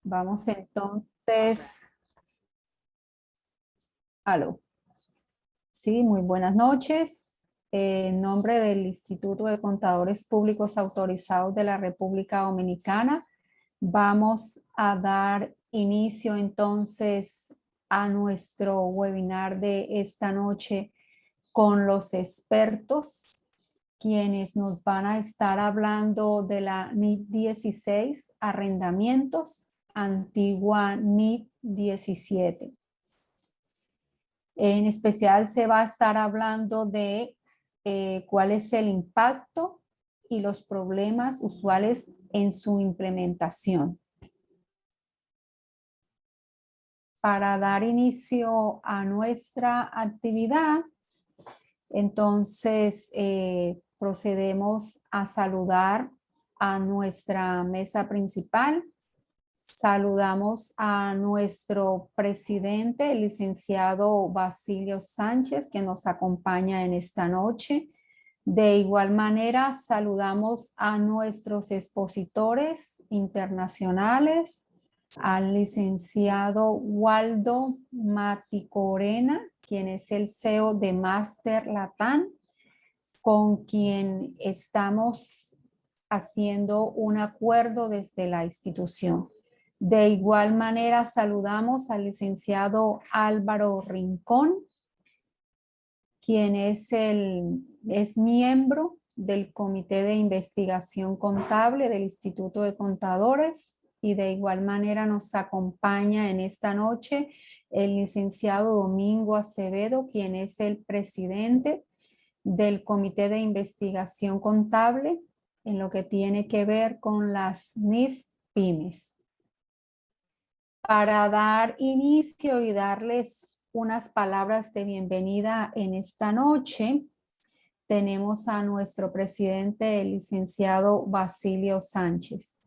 Vamos entonces. Aló. Sí, muy buenas noches. En nombre del Instituto de Contadores Públicos Autorizados de la República Dominicana, vamos a dar inicio entonces a nuestro webinar de esta noche con los expertos, quienes nos van a estar hablando de la NIF 16, arrendamientos, antigua NIF 17. En especial se va a estar hablando de cuál es el impacto y los problemas usuales en su implementación. Para dar inicio a nuestra actividad, entonces procedemos a saludar a nuestra mesa principal. Saludamos a nuestro presidente, el licenciado Basilio Sánchez, que nos acompaña en esta noche. De igual manera, saludamos a nuestros expositores internacionales, al licenciado Waldo Maticorena, quien es el CEO de Master Latam, con quien estamos haciendo un acuerdo desde la institución. De igual manera, saludamos al licenciado Álvaro Rincón, quien es miembro del Comité de Investigación Contable del Instituto de Contadores, y de igual manera nos acompaña en esta noche el licenciado Domingo Acevedo, quien es el presidente del Comité de Investigación Contable en lo que tiene que ver con las NIF pymes. Para dar inicio y darles unas palabras de bienvenida en esta noche, tenemos a nuestro presidente, el licenciado Basilio Sánchez.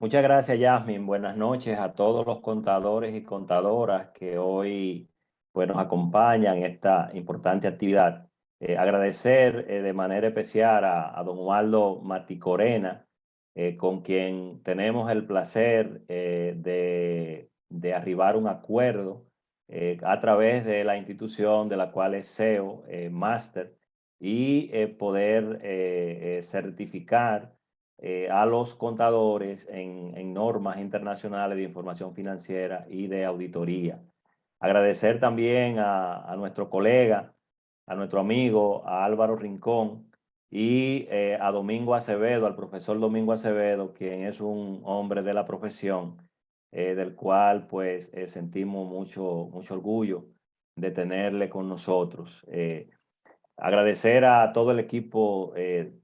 Muchas gracias, Yasmin. Buenas noches a todos los contadores y contadoras que hoy nos acompañan en esta importante actividad. Agradecer de manera especial a don Waldo Maticorena, con quien tenemos el placer de arribar a un acuerdo a través de la institución de la cual es CEO, Master, y poder certificar a los contadores en normas internacionales de información financiera y de auditoría. Agradecer también a nuestro colega, a nuestro amigo, a Álvaro Rincón, y a Domingo Acevedo, al profesor Domingo Acevedo, quien es un hombre de la profesión, del cual pues sentimos mucho orgullo de tenerle con nosotros. Agradecer a todo el equipo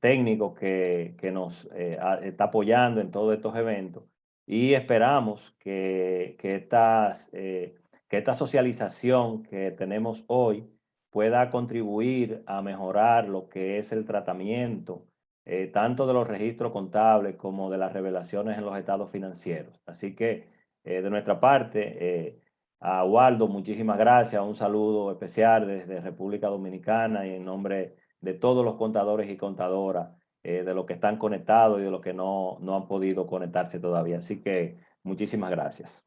técnico que nos está apoyando en todos estos eventos, y esperamos que esta socialización que tenemos hoy pueda contribuir a mejorar lo que es el tratamiento tanto de los registros contables como de las revelaciones en los estados financieros. Así que de nuestra parte, a Waldo, muchísimas gracias. Un saludo especial desde República Dominicana y en nombre de todos los contadores y contadoras, de los que están conectados y de los que no han podido conectarse todavía. Así que muchísimas gracias.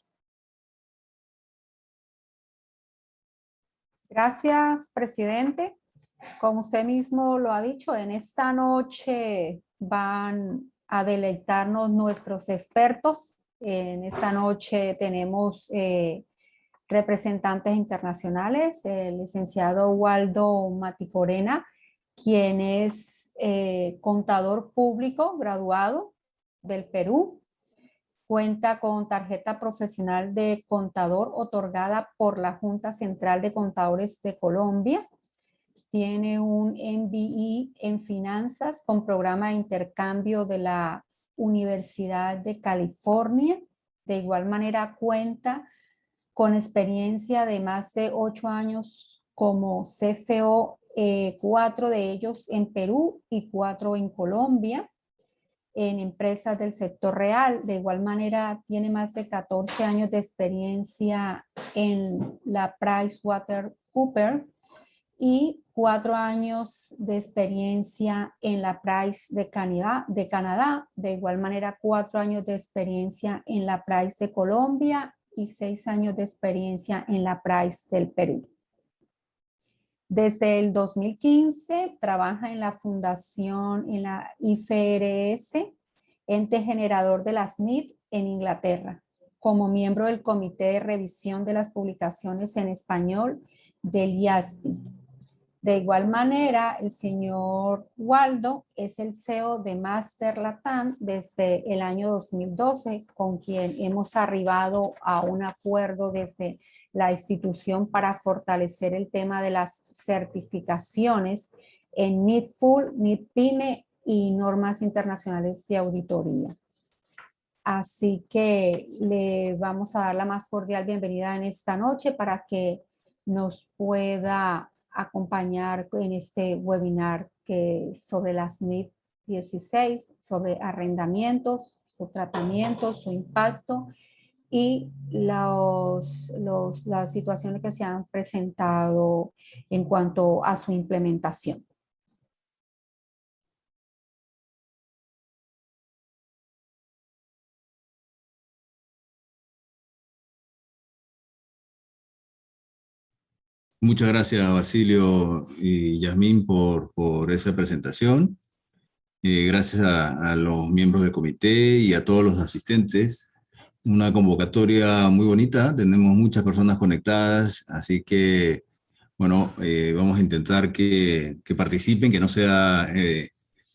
Gracias, presidente. Como usted mismo lo ha dicho, en esta noche van a deleitarnos nuestros expertos. En esta noche tenemos representantes internacionales, el licenciado Waldo Maticorena, quien es contador público graduado del Perú. Cuenta con tarjeta profesional de contador otorgada por la Junta Central de Contadores de Colombia. Tiene un MBA en finanzas con programa de intercambio de la Universidad de California. De igual manera cuenta con experiencia de más de 8 años como CFO, 4 de ellos en Perú y 4 en Colombia, en empresas del sector real. De igual manera tiene más de 14 años de experiencia en la PricewaterhouseCoopers y 4 años de experiencia en la Price de Canadá, de igual manera 4 años de experiencia en la Price de Colombia y 6 años de experiencia en la Price del Perú. Desde el 2015 trabaja en la fundación, en la IFRS, ente generador de las NIT en Inglaterra, como miembro del Comité de Revisión de las Publicaciones en Español del IASPI. De igual manera, el señor Waldo es el CEO de Master Latam desde el año 2012, con quien hemos arribado a un acuerdo desde la institución para fortalecer el tema de las certificaciones en NITFUL, NITPYME y normas internacionales de auditoría. Así que le vamos a dar la más cordial bienvenida en esta noche para que nos pueda acompañar en este webinar sobre las NIT 16, sobre arrendamientos, su tratamiento, su impacto y las situaciones que se han presentado en cuanto a su implementación. Muchas gracias, Basilio y Yasmín, por esa presentación. Gracias a los miembros del comité y a todos los asistentes. Una convocatoria muy bonita, tenemos muchas personas conectadas, así que, bueno, vamos a intentar que participen, que no sea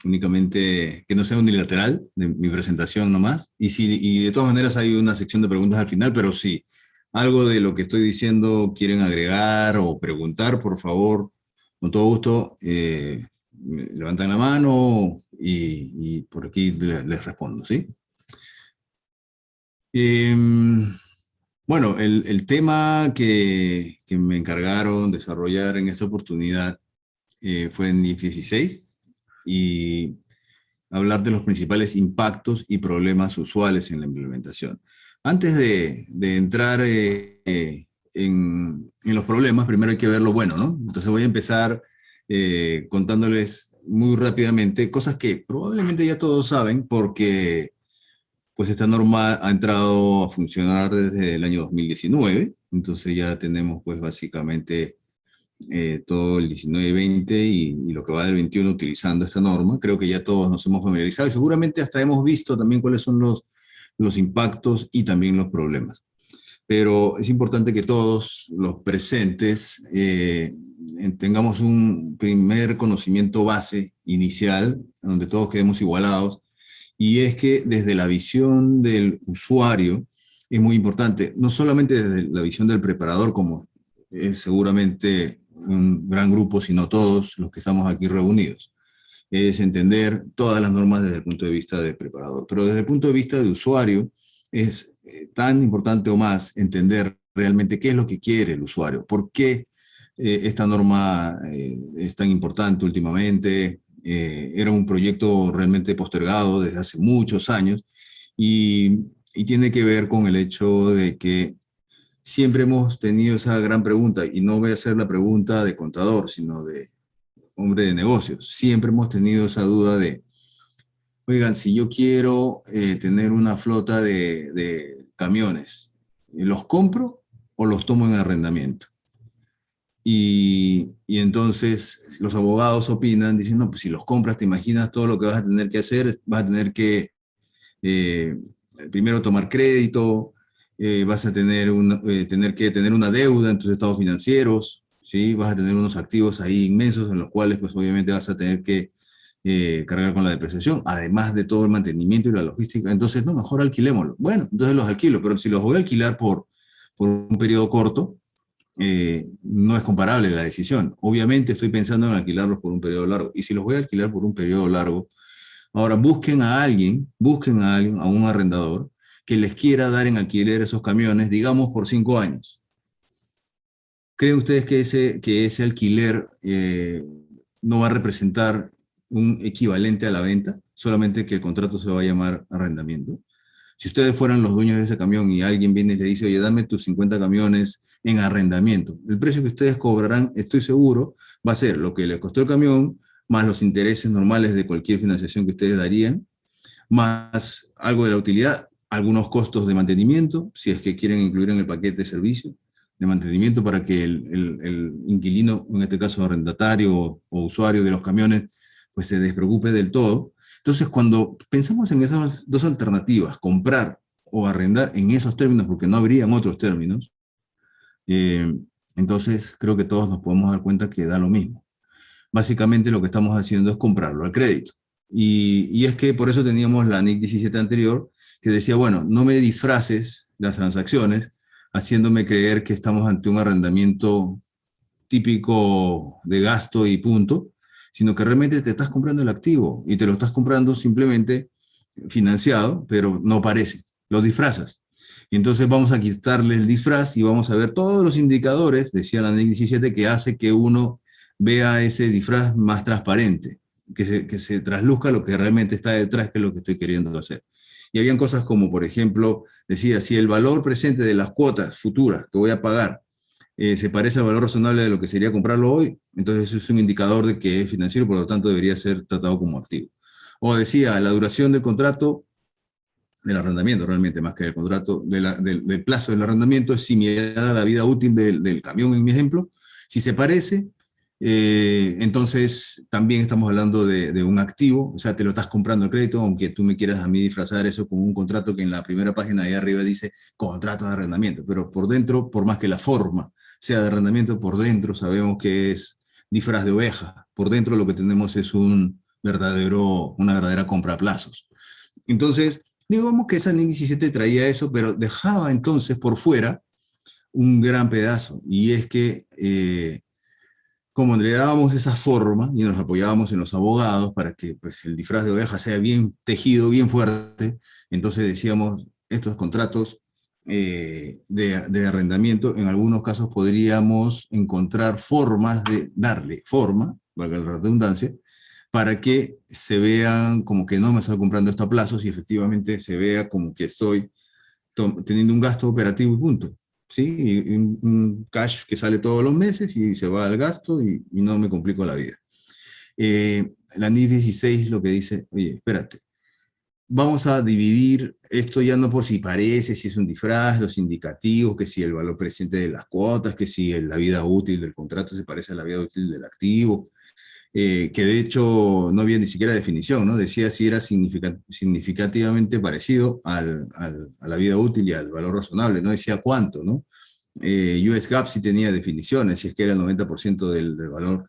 únicamente, que no sea unilateral de mi presentación nomás. Y de todas maneras hay una sección de preguntas al final, pero sí, algo de lo que estoy diciendo quieren agregar o preguntar, por favor, con todo gusto, levantan la mano y por aquí les respondo, ¿sí? Bueno, el tema que me encargaron desarrollar en esta oportunidad fue en NIF 16 y hablar de los principales impactos y problemas usuales en la implementación. Antes de entrar en los problemas, primero hay que ver lo bueno, ¿no? Entonces voy a empezar contándoles muy rápidamente cosas que probablemente ya todos saben porque pues esta norma ha entrado a funcionar desde el año 2019, entonces ya tenemos pues básicamente todo el 19-20 y lo que va del 21 utilizando esta norma. Creo que ya todos nos hemos familiarizado y seguramente hasta hemos visto también cuáles son los impactos y también los problemas. Pero es importante que todos los presentes tengamos un primer conocimiento base inicial, donde todos quedemos igualados, y es que desde la visión del usuario es muy importante, no solamente desde la visión del preparador, como es seguramente un gran grupo, sino todos los que estamos aquí reunidos, es entender todas las normas desde el punto de vista del preparador. Pero desde el punto de vista de usuario es tan importante o más entender realmente qué es lo que quiere el usuario, por qué esta norma es tan importante últimamente. Era un proyecto realmente postergado desde hace muchos años y tiene que ver con el hecho de que siempre hemos tenido esa gran pregunta, y no voy a hacer la pregunta de contador, sino de hombre de negocios. Siempre hemos tenido esa duda de, oigan, si yo quiero tener una flota de camiones, ¿los compro o los tomo en arrendamiento? Y entonces los abogados opinan, dicen, no, pues si los compras, te imaginas todo lo que vas a tener que hacer, vas a tener que eh, primero tomar crédito, vas a tener que tener una deuda en tus estados financieros, ¿sí? Vas a tener unos activos ahí inmensos en los cuales pues obviamente vas a tener que cargar con la depreciación, además de todo el mantenimiento y la logística. Entonces, no, mejor alquilémoslo. Bueno, entonces los alquilo, pero si los voy a alquilar por un periodo corto, no es comparable la decisión. Obviamente estoy pensando en alquilarlos por un periodo largo. Y si los voy a alquilar por un periodo largo, ahora busquen a alguien, a un arrendador, que les quiera dar en alquiler esos camiones, digamos, por 5 años. ¿Creen ustedes que ese alquiler no va a representar un equivalente a la venta? Solamente que el contrato se va a llamar arrendamiento. Si ustedes fueran los dueños de ese camión y alguien viene y le dice, oye, dame tus 50 camiones en arrendamiento, el precio que ustedes cobrarán, estoy seguro, va a ser lo que le costó el camión, más los intereses normales de cualquier financiación que ustedes darían, más algo de la utilidad, algunos costos de mantenimiento, si es que quieren incluir en el paquete de servicio de mantenimiento para que el inquilino, en este caso arrendatario o usuario de los camiones, pues se despreocupe del todo. Entonces, cuando pensamos en esas dos alternativas, comprar o arrendar en esos términos, porque no habrían otros términos, entonces creo que todos nos podemos dar cuenta que da lo mismo. Básicamente lo que estamos haciendo es comprarlo al crédito. Y es que por eso teníamos la NIC 17 anterior, que decía, bueno, no me disfraces las transacciones, haciéndome creer que estamos ante un arrendamiento típico de gasto y punto, sino que realmente te estás comprando el activo y te lo estás comprando simplemente financiado, pero no parece, lo disfrazas. Y entonces vamos a quitarle el disfraz y vamos a ver todos los indicadores, decía la NIC 17, que hace que uno vea ese disfraz más transparente, que se trasluzca lo que realmente está detrás, que es lo que estoy queriendo hacer. Y habían cosas como, por ejemplo, decía, si el valor presente de las cuotas futuras que voy a pagar se parece al valor razonable de lo que sería comprarlo hoy, entonces eso es un indicador de que es financiero, por lo tanto debería ser tratado como activo. O decía, la duración del contrato, del arrendamiento realmente, más que del contrato, del plazo del arrendamiento, es similar a la vida útil del camión en mi ejemplo. Si se parece, entonces también estamos hablando de un activo, o sea, te lo estás comprando el crédito, aunque tú me quieras a mí disfrazar eso con un contrato que en la primera página de ahí arriba dice contrato de arrendamiento, pero por dentro, por más que la forma sea de arrendamiento, por dentro sabemos que es disfraz de oveja, por dentro lo que tenemos es una verdadera compra a plazos. Entonces, digamos que esa NIC 17 traía eso, pero dejaba entonces por fuera un gran pedazo, y es que como le dábamos esa forma y nos apoyábamos en los abogados para que pues, el disfraz de oveja sea bien tejido, bien fuerte, entonces decíamos, estos contratos de arrendamiento, en algunos casos podríamos encontrar formas de darle forma, valga la redundancia, para que se vean como que no me estoy comprando esto a plazos y efectivamente se vea como que estoy teniendo un gasto operativo y punto. ¿Sí? Y un cash que sale todos los meses y se va al gasto y no me complico la vida. La NIF 16 lo que dice, oye, espérate, vamos a dividir esto ya no por si parece, si es un disfraz, los indicativos, que si el valor presente de las cuotas, que si la vida útil del contrato se parece a la vida útil del activo, que de hecho no había ni siquiera definición, ¿no? Decía si era significativamente parecido a la vida útil y al valor razonable, no decía cuánto, ¿no? US GAAP sí tenía definiciones, si es que era el 90% del valor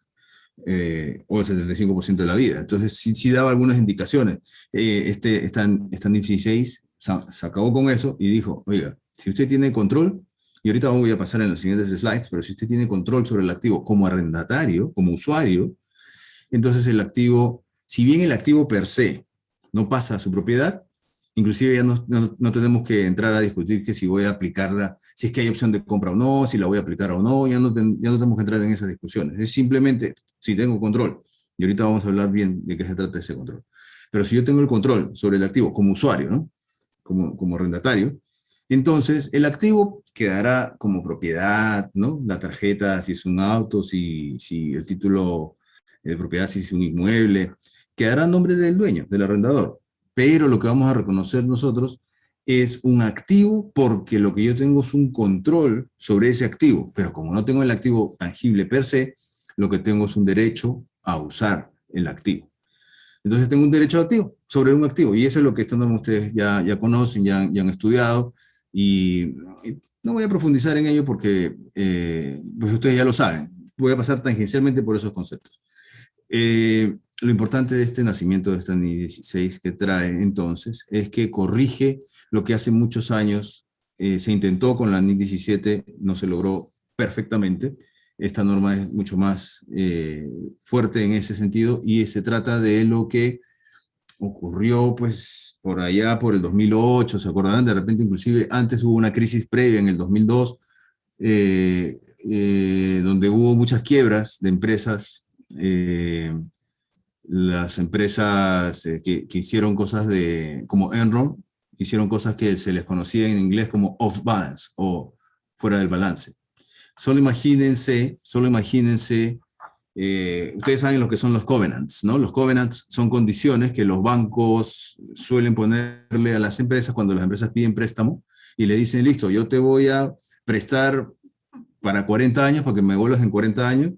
o el 75% de la vida. Entonces sí daba algunas indicaciones. Esta NIF 16 se acabó con eso y dijo, oiga, si usted tiene control, y ahorita voy a pasar en los siguientes slides, pero si usted tiene control sobre el activo como arrendatario, como usuario, entonces el activo, si bien el activo per se no pasa a su propiedad, inclusive ya no tenemos que entrar a discutir que si voy a aplicarla, si es que hay opción de compra o no, si la voy a aplicar o no, ya no tenemos que entrar en esas discusiones. Es simplemente si tengo control, y ahorita vamos a hablar bien de qué se trata ese control. Pero si yo tengo el control sobre el activo como usuario, ¿no? Como arrendatario, entonces el activo quedará como propiedad, ¿no? La tarjeta, si es un auto, si el título de propiedad, si es un inmueble, quedará a nombre del dueño, del arrendador. Pero lo que vamos a reconocer nosotros es un activo porque lo que yo tengo es un control sobre ese activo. Pero como no tengo el activo tangible per se, lo que tengo es un derecho a usar el activo. Entonces tengo un derecho activo sobre un activo. Y eso es lo que ustedes ya conocen, ya han estudiado. Y no voy a profundizar en ello porque pues ustedes ya lo saben. Voy a pasar tangencialmente por esos conceptos. Lo importante de este nacimiento de esta NIF 16 que trae entonces es que corrige lo que hace muchos años se intentó con la NIF 17, no se logró perfectamente. Esta norma es mucho más fuerte en ese sentido y se trata de lo que ocurrió pues por allá por el 2008, se acordarán, de repente inclusive antes hubo una crisis previa en el 2002 donde hubo muchas quiebras de empresas. Las empresas que hicieron cosas como Enron, hicieron cosas que se les conocía en inglés como off balance o fuera del balance. Solo imagínense, ustedes saben lo que son los covenants, ¿no? Los covenants son condiciones que los bancos suelen ponerle a las empresas cuando las empresas piden préstamo y le dicen, listo, yo te voy a prestar para 40 años, para que me vuelvas en 40 años,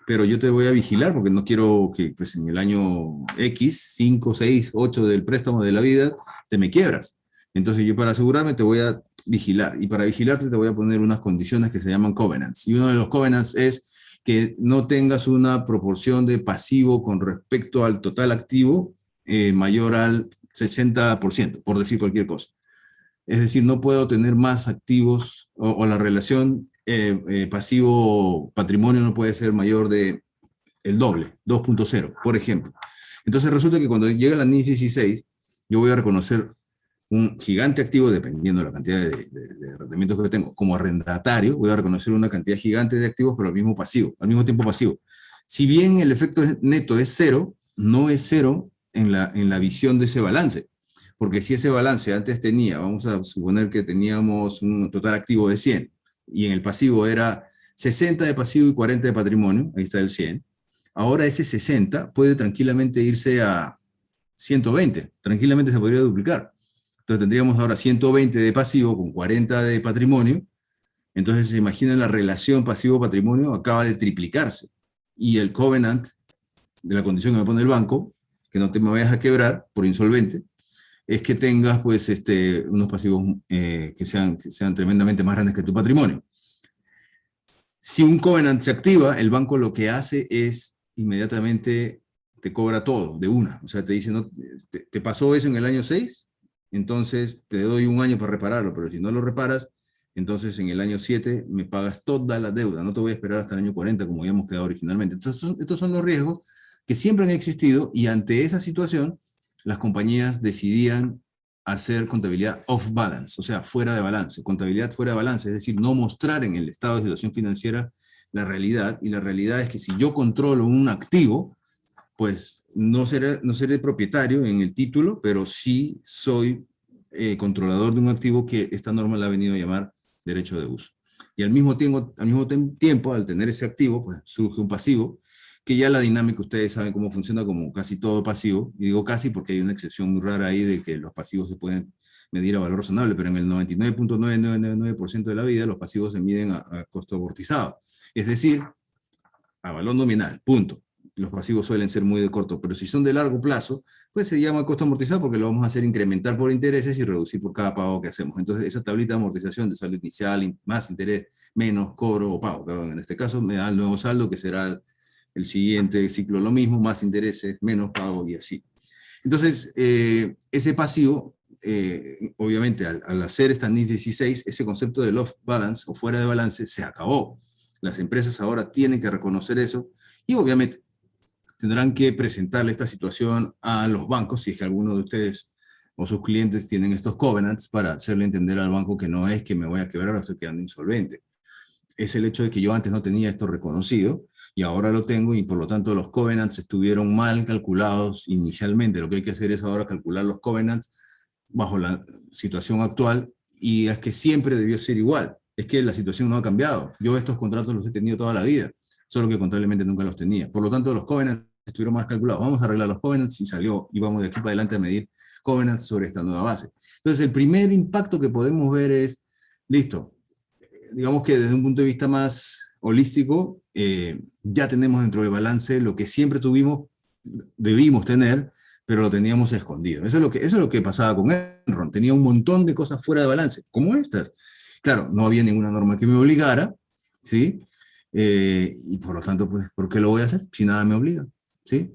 pero yo te voy a vigilar porque no quiero que pues, en el año X, 5, 6, 8 del préstamo de la vida, te me quiebras. Entonces yo para asegurarme te voy a vigilar y para vigilarte te voy a poner unas condiciones que se llaman covenants. Y uno de los covenants es que no tengas una proporción de pasivo con respecto al total activo mayor al 60%, por decir cualquier cosa. Es decir, no puedo tener más activos o la relación pasivo-patrimonio no puede ser mayor de el doble, 2.0, por ejemplo. Entonces resulta que cuando llega la NIS 16, yo voy a reconocer un gigante activo, dependiendo de la cantidad de rendimientos que tengo, como arrendatario, voy a reconocer una cantidad gigante de activos, pero al mismo tiempo pasivo. Si bien el efecto neto es cero, no es cero en la visión de ese balance. Porque si ese balance antes tenía, vamos a suponer que teníamos un total activo de 100, y en el pasivo era 60 de pasivo y 40 de patrimonio, ahí está el 100, ahora ese 60 puede tranquilamente irse a 120, tranquilamente se podría duplicar. Entonces tendríamos ahora 120 de pasivo con 40 de patrimonio. Entonces se imaginan la relación pasivo-patrimonio acaba de triplicarse. Y el covenant de la condición que me pone el banco, que no te me vayas a quebrar por insolvente, es que tengas pues, unos pasivos que sean tremendamente más grandes que tu patrimonio. Si un covenant se activa, el banco lo que hace es inmediatamente te cobra todo de una. O sea, te dice, no, te pasó eso en el año 6, entonces te doy un año para repararlo, pero si no lo reparas, entonces en el año 7 me pagas toda la deuda, no te voy a esperar hasta el año 40 como habíamos quedado originalmente. Entonces estos son los riesgos que siempre han existido y ante esa situación las compañías decidían hacer contabilidad off balance, o sea, fuera de balance, contabilidad fuera de balance, es decir, no mostrar en el estado de situación financiera la realidad, y la realidad es que si yo controlo un activo, pues no seré propietario en el título, pero sí soy controlador de un activo que esta norma la ha venido a llamar derecho de uso. Y al mismo tiempo, al tener ese activo, pues surge un pasivo, que ya la dinámica ustedes saben cómo funciona, como casi todo pasivo, y digo casi porque hay una excepción muy rara ahí de que los pasivos se pueden medir a valor razonable, pero en el 99.9999% de la vida los pasivos se miden a costo amortizado, es decir, a valor nominal, punto. Los pasivos suelen ser muy de corto, pero si son de largo plazo, pues se llama costo amortizado porque lo vamos a hacer incrementar por intereses y reducir por cada pago que hacemos. Entonces, esa tablita de amortización de saldo inicial, más interés, menos cobro o pago, perdón, en este caso me da el nuevo saldo, que será el siguiente ciclo lo mismo, más intereses, menos pago y así. Entonces, ese pasivo, obviamente, al hacer esta NIS 16, ese concepto del off balance o fuera de balance se acabó. Las empresas ahora tienen que reconocer eso y obviamente tendrán que presentarle esta situación a los bancos, si es que alguno de ustedes o sus clientes tienen estos covenants, para hacerle entender al banco que no es que me voy a quebrar o estoy quedando insolvente. Es el hecho de que yo antes no tenía esto reconocido y ahora lo tengo, y por lo tanto los covenants estuvieron mal calculados inicialmente. Lo que hay que hacer es ahora calcular los covenants bajo la situación actual, y es que siempre debió ser igual. Es que la situación no ha cambiado. Yo estos contratos los he tenido toda la vida, solo que contablemente nunca los tenía. Por lo tanto, los covenants estuvieron más calculados. Vamos a arreglar los covenants y salió, y vamos de aquí para adelante a medir covenants sobre esta nueva base. Entonces, el primer impacto que podemos ver es, listo, digamos que desde un punto de vista más holístico, ya tenemos dentro del balance lo que siempre debimos tener, pero lo teníamos escondido. Eso es lo que pasaba con Enron. Tenía un montón de cosas fuera de balance, como estas. Claro, no había ninguna norma que me obligara, ¿sí? Y por lo tanto, pues, ¿por qué lo voy a hacer si nada me obliga? ¿Sí?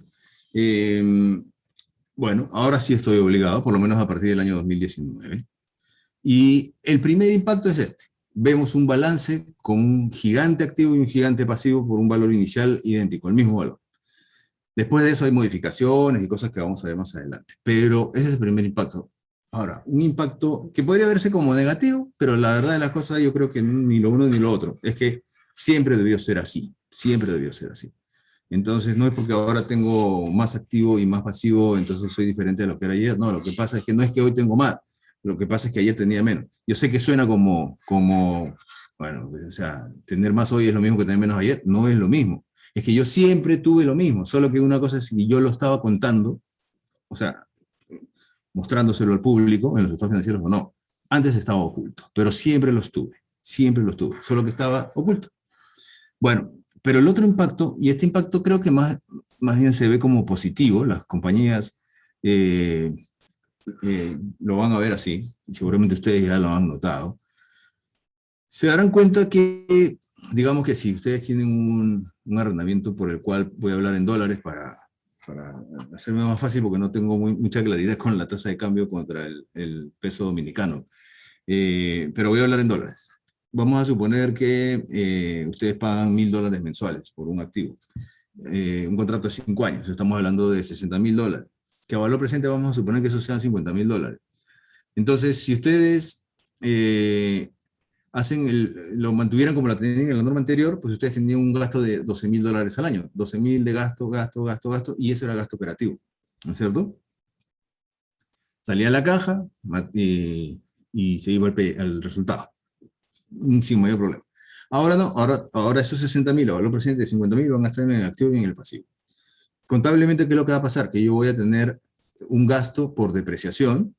Bueno, ahora sí estoy obligado, por lo menos a partir del año 2019. Y el primer impacto es este. Vemos un balance con un gigante activo y un gigante pasivo por un valor inicial idéntico, el mismo valor. Después de eso hay modificaciones y cosas que vamos a ver más adelante. Pero ese es el primer impacto. Ahora, un impacto que podría verse como negativo, pero la verdad de las cosas yo creo que ni lo uno ni lo otro. Es que siempre debió ser así. Siempre debió ser así. Entonces no es porque ahora tengo más activo y más pasivo, entonces soy diferente a lo que era ayer. No, lo que pasa es que no es que hoy tengo más. Lo que pasa es que ayer tenía menos. Yo sé que suena bueno, o sea, tener más hoy es lo mismo que tener menos ayer. No es lo mismo. Es que yo siempre tuve lo mismo, solo que una cosa es que yo lo estaba contando, o sea, mostrándoselo al público en los estados financieros o no. Antes estaba oculto, pero siempre los tuve, solo que estaba oculto. Bueno, pero el otro impacto, y este impacto creo que más bien se ve como positivo, las compañías lo van a ver así, y seguramente ustedes ya lo han notado, se darán cuenta que, digamos que si ustedes tienen un arrendamiento por el cual voy a hablar en dólares para hacerme más fácil, porque no tengo mucha claridad con la tasa de cambio contra el peso dominicano, pero voy a hablar en dólares. Vamos a suponer que ustedes pagan $1,000 mensuales por un activo, un contrato de 5 años, estamos hablando de $60,000, que a valor presente vamos a suponer que esos sean $50,000. Entonces, si ustedes lo mantuvieran como la tenían en la norma anterior, pues ustedes tendrían un gasto de $12,000 al año. 12,000 de gasto, y eso era gasto operativo, ¿no es cierto? Salía a la caja y se iba al resultado, sin mayor problema. Ahora no, ahora esos 60,000 a valor presente de 50,000 van a estar en el activo y en el pasivo. Contablemente, ¿qué es lo que va a pasar? Que yo voy a tener un gasto por depreciación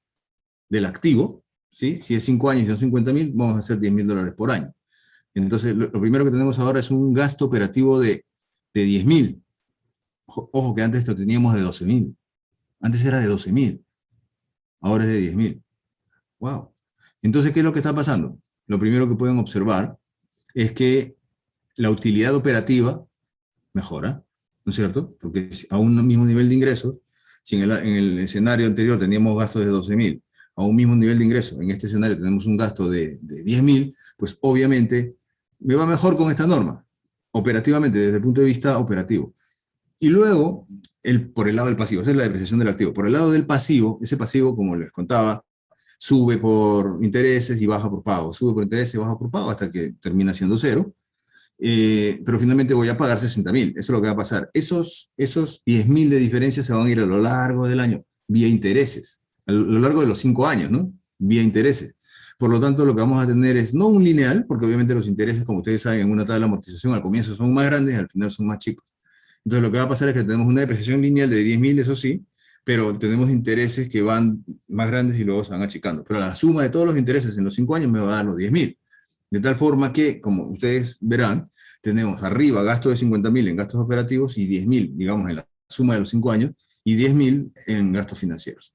del activo, ¿sí? Si es 5 años y son 50,000, vamos a hacer $10,000 por año. Entonces, lo primero que tenemos ahora es un gasto operativo de 10,000. Ojo que antes lo teníamos de 12,000. Antes era de 12,000. Ahora es de 10,000. ¡Wow! Entonces, ¿qué es lo que está pasando? Lo primero que pueden observar es que la utilidad operativa mejora, ¿no es cierto? Porque a un mismo nivel de ingresos, si en el escenario anterior teníamos gastos de 12,000, a un mismo nivel de ingreso, en este escenario tenemos un gasto de 10,000, pues obviamente me va mejor con esta norma, operativamente, desde el punto de vista operativo. Y luego, por el lado del pasivo, esa es la depreciación del activo. Por el lado del pasivo, ese pasivo, como les contaba, sube por intereses y baja por pago, sube por intereses y baja por pago hasta que termina siendo cero. Pero finalmente voy a pagar 60,000. Eso es lo que va a pasar. Esos 10,000 de diferencia se van a ir a lo largo del año, vía intereses, a lo largo de los 5 años, ¿no? Vía intereses. Por lo tanto, lo que vamos a tener es no un lineal, porque obviamente los intereses, como ustedes saben, en una tabla de amortización al comienzo son más grandes y al final son más chicos. Entonces, lo que va a pasar es que tenemos una depreciación lineal de 10,000, eso sí, pero tenemos intereses que van más grandes y luego se van achicando. Pero la suma de todos los intereses en los 5 años me va a dar los 10,000. De tal forma que, como ustedes verán, tenemos arriba gasto de 50,000 en gastos operativos y 10,000, digamos, en la suma de los 5 años, y 10,000 en gastos financieros.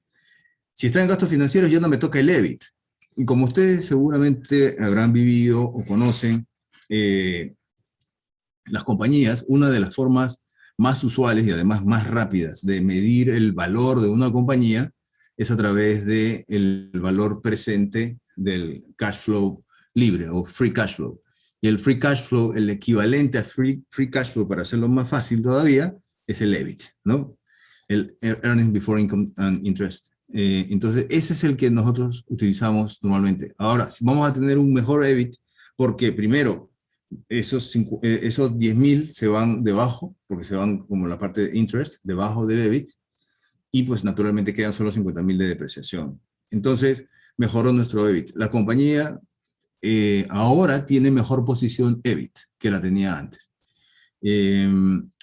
Si está en gastos financieros, ya no me toca el EBIT. Y como ustedes seguramente habrán vivido o conocen las compañías, una de las formas más usuales y además más rápidas de medir el valor de una compañía es a través del valor presente del cash flow libre o free cash flow. Y el free cash flow, el equivalente a free cash flow, para hacerlo más fácil todavía, es el EBIT, ¿no? El Earnings Before Income and Interest. Entonces, ese es el que nosotros utilizamos normalmente. Ahora, si vamos a tener un mejor EBIT, porque primero, esos 10,000 se van debajo, porque se van como la parte de interest, debajo del EBIT, y pues naturalmente quedan solo 50,000 de depreciación. Entonces, mejoró nuestro EBIT. La compañía ahora tiene mejor posición EBIT que la tenía antes.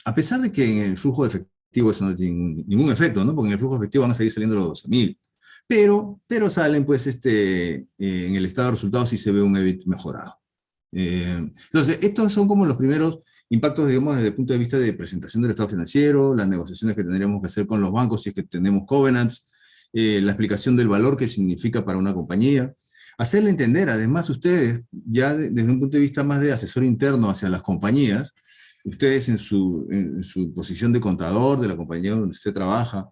A pesar de que en el flujo efectivo eso no tiene ningún efecto, ¿no? Porque en el flujo efectivo van a seguir saliendo los 12,000. Pero salen, pues, en el estado de resultados sí se ve un EBIT mejorado. Entonces, estos son como los primeros impactos, digamos, desde el punto de vista de presentación del estado financiero, las negociaciones que tendríamos que hacer con los bancos si es que tenemos covenants, la explicación del valor que significa para una compañía. Hacerle entender, además, ustedes, ya desde un punto de vista más de asesor interno hacia las compañías, ustedes en su posición de contador de la compañía donde usted trabaja,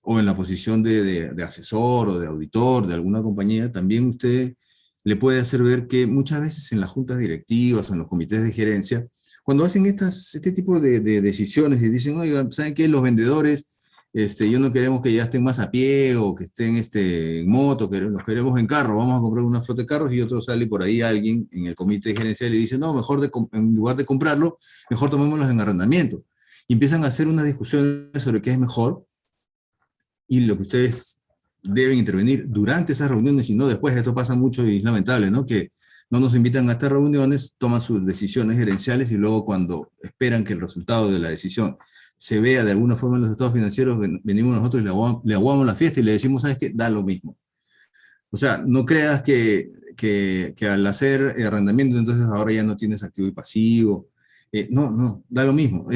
o en la posición de asesor o de auditor de alguna compañía, también usted le puede hacer ver que muchas veces en las juntas directivas o en los comités de gerencia, cuando hacen este tipo de decisiones y dicen, oigan, ¿saben qué? Los vendedores, yo no queremos que ya estén más a pie o que estén en moto, los queremos en carro, vamos a comprar una flota de carros, y otro sale por ahí alguien en el comité de gerencia y le dice, no, mejor en lugar de comprarlo, mejor tomémoslos en arrendamiento. Y empiezan a hacer unas discusiones sobre qué es mejor, y lo que ustedes deben intervenir durante esas reuniones y no después. Esto pasa mucho y es lamentable, ¿no? Que no nos invitan a estas reuniones, toman sus decisiones gerenciales y luego cuando esperan que el resultado de la decisión se vea de alguna forma en los estados financieros, venimos nosotros y le aguamos la fiesta y le decimos, ¿sabes qué? Da lo mismo. O sea, no creas que al hacer arrendamiento, entonces ahora ya no tienes activo y pasivo. No, da lo mismo.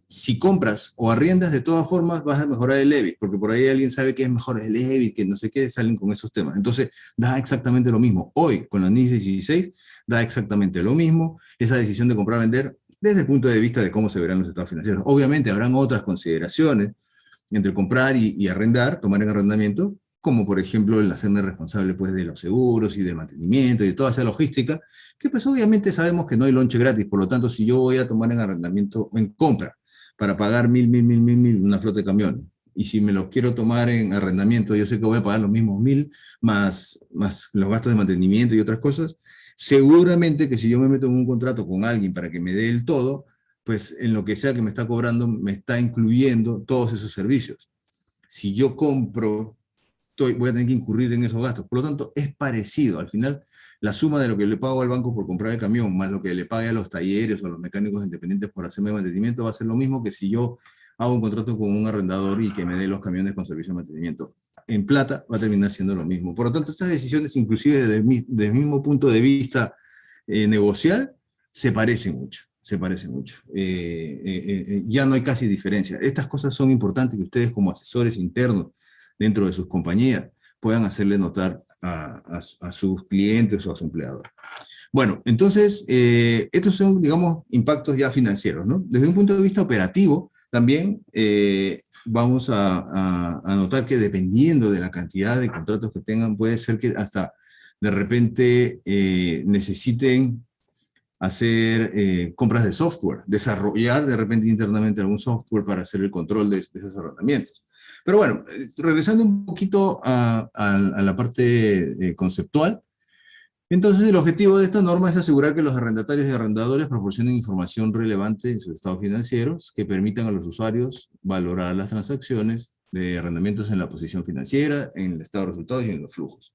Si compras o arriendas, de todas formas vas a mejorar el EBIT, porque por ahí alguien sabe que es mejor el EBIT, que no sé qué, salen con esos temas. Entonces, da exactamente lo mismo. Hoy, con la NIF 16, da exactamente lo mismo. Esa decisión de comprar o vender, desde el punto de vista de cómo se verán los estados financieros. Obviamente, habrán otras consideraciones entre comprar y arrendar, tomar en arrendamiento, como por ejemplo el hacerme responsable pues, de los seguros y del mantenimiento y de toda esa logística, que pues obviamente sabemos que no hay lonche gratis, por lo tanto si yo voy a tomar en arrendamiento o en compra para pagar mil, una flota de camiones, y si me los quiero tomar en arrendamiento, yo sé que voy a pagar los mismos 1.000 más los gastos de mantenimiento y otras cosas, seguramente que si yo me meto en un contrato con alguien para que me dé el todo, pues en lo que sea que me está cobrando, me está incluyendo todos esos servicios. Si yo compro, voy a tener que incurrir en esos gastos. Por lo tanto, es parecido. Al final, la suma de lo que le pago al banco por comprar el camión, más lo que le pague a los talleres o a los mecánicos independientes por hacerme mantenimiento, va a ser lo mismo que si yo hago un contrato con un arrendador y que me dé los camiones con servicio de mantenimiento. En plata va a terminar siendo lo mismo. Por lo tanto, estas decisiones, inclusive desde el mismo punto de vista negocial, se parecen mucho. Ya no hay casi diferencia. Estas cosas son importantes que ustedes como asesores internos dentro de sus compañías puedan hacerle notar a sus clientes o a su empleador. Bueno, entonces, estos son, digamos, impactos ya financieros, ¿no? Desde un punto de vista operativo, también vamos a notar que dependiendo de la cantidad de contratos que tengan, puede ser que hasta de repente necesiten hacer compras de software, desarrollar de repente internamente algún software para hacer el control de esos arrendamientos. Pero bueno, regresando un poquito a la parte conceptual, entonces el objetivo de esta norma es asegurar que los arrendatarios y arrendadores proporcionen información relevante en sus estados financieros que permitan a los usuarios valorar las transacciones de arrendamientos en la posición financiera, en el estado de resultados y en los flujos.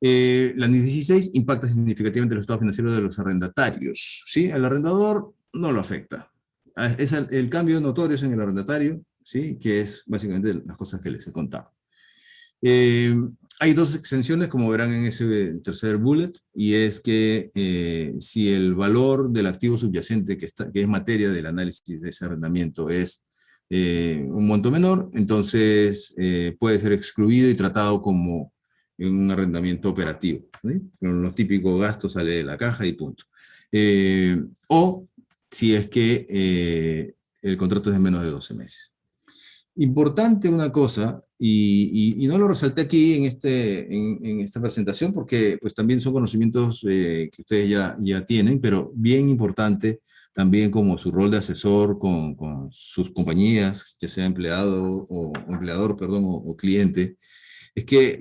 La NIF 16 impacta significativamente los estados financieros de los arrendatarios, ¿sí? Al arrendador no lo afecta. El cambio notorio es en el arrendatario, ¿sí? Que es básicamente las cosas que les he contado. Hay dos exenciones, como verán en ese tercer bullet, y es que si el valor del activo subyacente, que es materia del análisis de ese arrendamiento, es un monto menor, entonces puede ser excluido y tratado como en un arrendamiento operativo, ¿sí? Con los típicos gastos sale de la caja y punto. O si es que el contrato es de menos de 12 meses. Importante una cosa, y no lo resalté aquí en esta presentación porque pues, también son conocimientos que ustedes ya tienen, pero bien importante también como su rol de asesor con sus compañías, ya sea empleador, o cliente, es que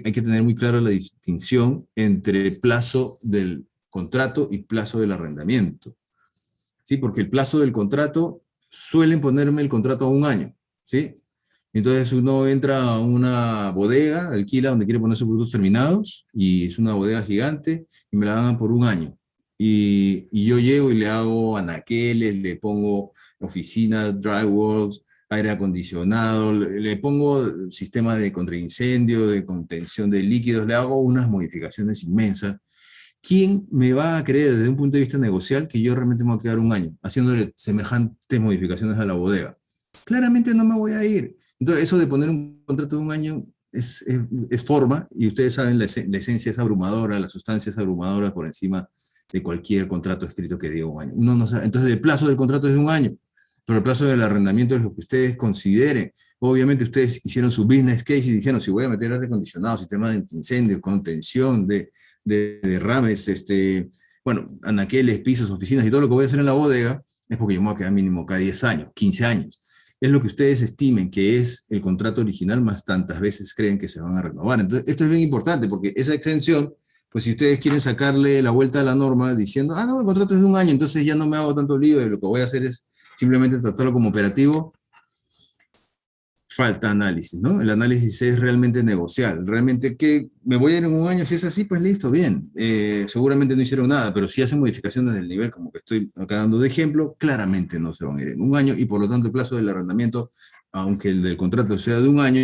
hay que tener muy clara la distinción entre plazo del contrato y plazo del arrendamiento. ¿Sí? Porque el plazo del contrato, suelen ponerme el contrato a 1 año, ¿sí? Entonces uno entra a una bodega, alquila donde quiere poner sus productos terminados, y es una bodega gigante, y me la dan por 1 año. Y yo llego y le hago anaqueles, le pongo oficinas, drywalls, aire acondicionado, le pongo sistema de contraincendio, de contención de líquidos, le hago unas modificaciones inmensas. ¿Quién me va a creer desde un punto de vista negocial que yo realmente me voy a quedar 1 año haciéndole semejantes modificaciones a la bodega? Claramente no me voy a ir. Entonces, eso de poner un contrato de 1 año es forma, y ustedes saben, la esencia es abrumadora, la sustancia es abrumadora por encima de cualquier contrato escrito que diga 1 año. No sabe. Entonces, el plazo del contrato es de 1 año, pero el plazo del arrendamiento es lo que ustedes consideren. Obviamente, ustedes hicieron su business case y dijeron, si voy a meter aire acondicionado, sistema de incendios, contención de derrames, bueno, anaqueles, pisos, oficinas y todo lo que voy a hacer en la bodega, es porque yo me voy a quedar mínimo cada 10 años, 15 años. Es lo que ustedes estimen que es el contrato original, más tantas veces creen que se van a renovar. Entonces, esto es bien importante, porque esa exención, pues si ustedes quieren sacarle la vuelta a la norma diciendo, no, el contrato es de 1 año, entonces ya no me hago tanto lío, y lo que voy a hacer es simplemente tratarlo como operativo, falta análisis, ¿no? El análisis es realmente negociar. Realmente, ¿qué? ¿Me voy a ir en un año? Si es así, pues listo, bien. Seguramente no hicieron nada, pero si hacen modificaciones del nivel, como que estoy acá dando de ejemplo, claramente no se van a ir en un año y por lo tanto el plazo del arrendamiento, aunque el del contrato sea de un año,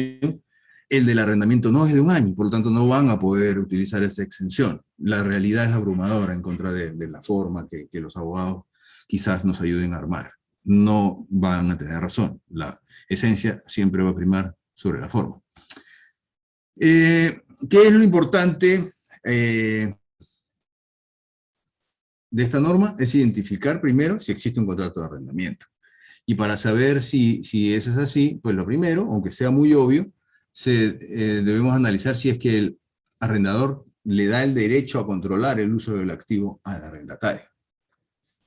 el del arrendamiento no es de un año, por lo tanto no van a poder utilizar esa exención. La realidad es abrumadora en contra de la forma que los abogados quizás nos ayuden a armar. No van a tener razón. La esencia siempre va a primar sobre la forma. ¿Qué es lo importante de esta norma? Es identificar primero si existe un contrato de arrendamiento. Y para saber si eso es así, pues lo primero, aunque sea muy obvio, debemos analizar si es que el arrendador le da el derecho a controlar el uso del activo al arrendatario.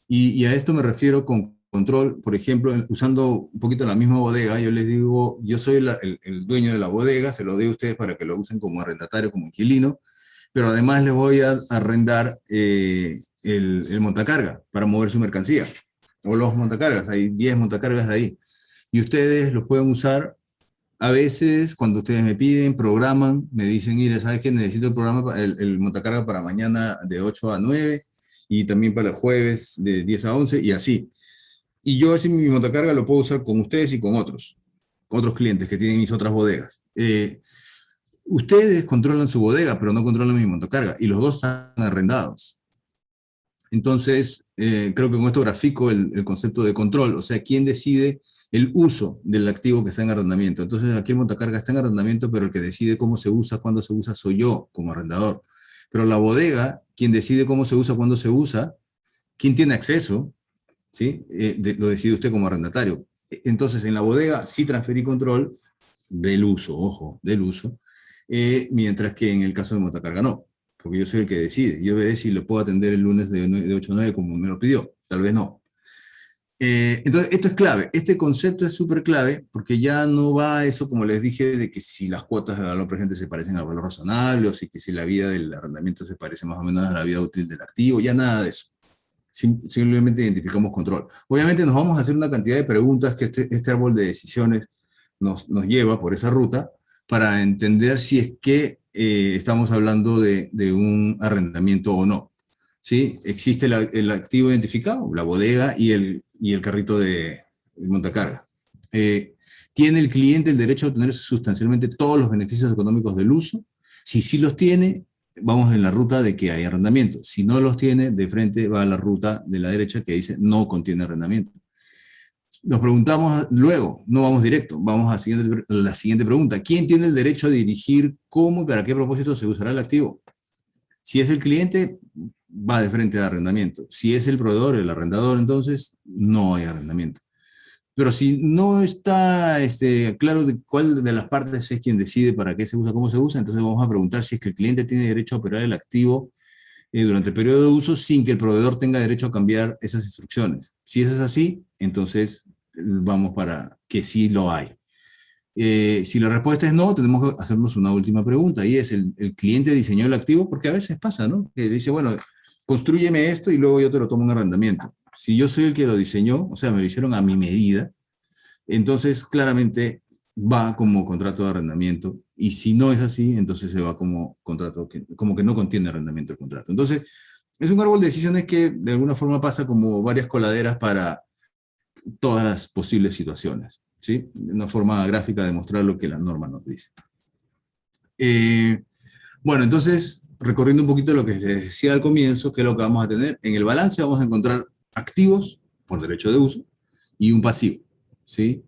Y a esto me refiero con control, por ejemplo, usando un poquito la misma bodega, yo les digo, yo soy el dueño de la bodega, se lo doy a ustedes para que lo usen como arrendatario, como inquilino, pero además les voy a arrendar el montacarga para mover su mercancía, o los montacargas, hay 10 montacargas ahí, y ustedes los pueden usar a veces cuando ustedes me piden, programan, me dicen, mire, ¿sabes qué? Necesito el programa, el montacarga para mañana de 8 a 9 y también para el jueves de 10 a 11 y así. Y yo ese mi montacarga lo puedo usar con ustedes y con otros clientes que tienen mis otras bodegas. Ustedes controlan su bodega, pero no controlan mi montacarga y los dos están arrendados. Entonces, creo que con esto grafico el concepto de control, o sea, quién decide el uso del activo que está en arrendamiento. Entonces, aquí el montacarga está en arrendamiento, pero el que decide cómo se usa, cuándo se usa, soy yo como arrendador. Pero la bodega, quien decide cómo se usa, cuándo se usa, quién tiene acceso, ¿sí? Lo decide usted como arrendatario. Entonces, en la bodega sí transferí control del uso, ojo, del uso, mientras que en el caso de montacarga no, porque yo soy el que decide. Yo veré si lo puedo atender el lunes de 8 a 9 como me lo pidió, tal vez no. Entonces, esto es clave. Este concepto es súper clave porque ya no va a eso, como les dije, de que si las cuotas de valor presente se parecen al valor razonable o si, que si la vida del arrendamiento se parece más o menos a la vida útil del activo, ya nada de eso. Simplemente identificamos control. Obviamente nos vamos a hacer una cantidad de preguntas que este árbol de decisiones nos lleva por esa ruta para entender si es que estamos hablando de un arrendamiento o no. ¿Sí? Existe el activo identificado, la bodega y el carrito de montacarga. ¿Tiene el cliente el derecho a obtener sustancialmente todos los beneficios económicos del uso? Si sí los tiene, vamos en la ruta de que hay arrendamiento. Si no los tiene, de frente va a la ruta de la derecha que dice no contiene arrendamiento. Nos preguntamos luego, no vamos directo, vamos a la siguiente pregunta. ¿Quién tiene el derecho a dirigir cómo y para qué propósito se usará el activo? Si es el cliente, va de frente al arrendamiento. Si es el proveedor, el arrendador, entonces no hay arrendamiento. Pero si no está claro de cuál de las partes es quien decide para qué se usa, cómo se usa, entonces vamos a preguntar si es que el cliente tiene derecho a operar el activo durante el periodo de uso sin que el proveedor tenga derecho a cambiar esas instrucciones. Si eso es así, entonces vamos para que sí lo hay. Si la respuesta es no, tenemos que hacernos una última pregunta y es, ¿el cliente diseñó el activo? Porque a veces pasa, ¿no? Que dice, bueno, constrúyeme esto y luego yo te lo tomo en arrendamiento. Si yo soy el que lo diseñó, o sea, me lo hicieron a mi medida, entonces claramente va como contrato de arrendamiento y si no es así, entonces se va como contrato, como que no contiene arrendamiento el contrato. Entonces, es un árbol de decisiones que de alguna forma pasa como varias coladeras para todas las posibles situaciones, ¿sí? Una forma gráfica de mostrar lo que la norma nos dice. Bueno, entonces, recorriendo un poquito lo que les decía al comienzo, que es lo que vamos a tener. En el balance vamos a encontrar activos por derecho de uso y un pasivo, ¿sí?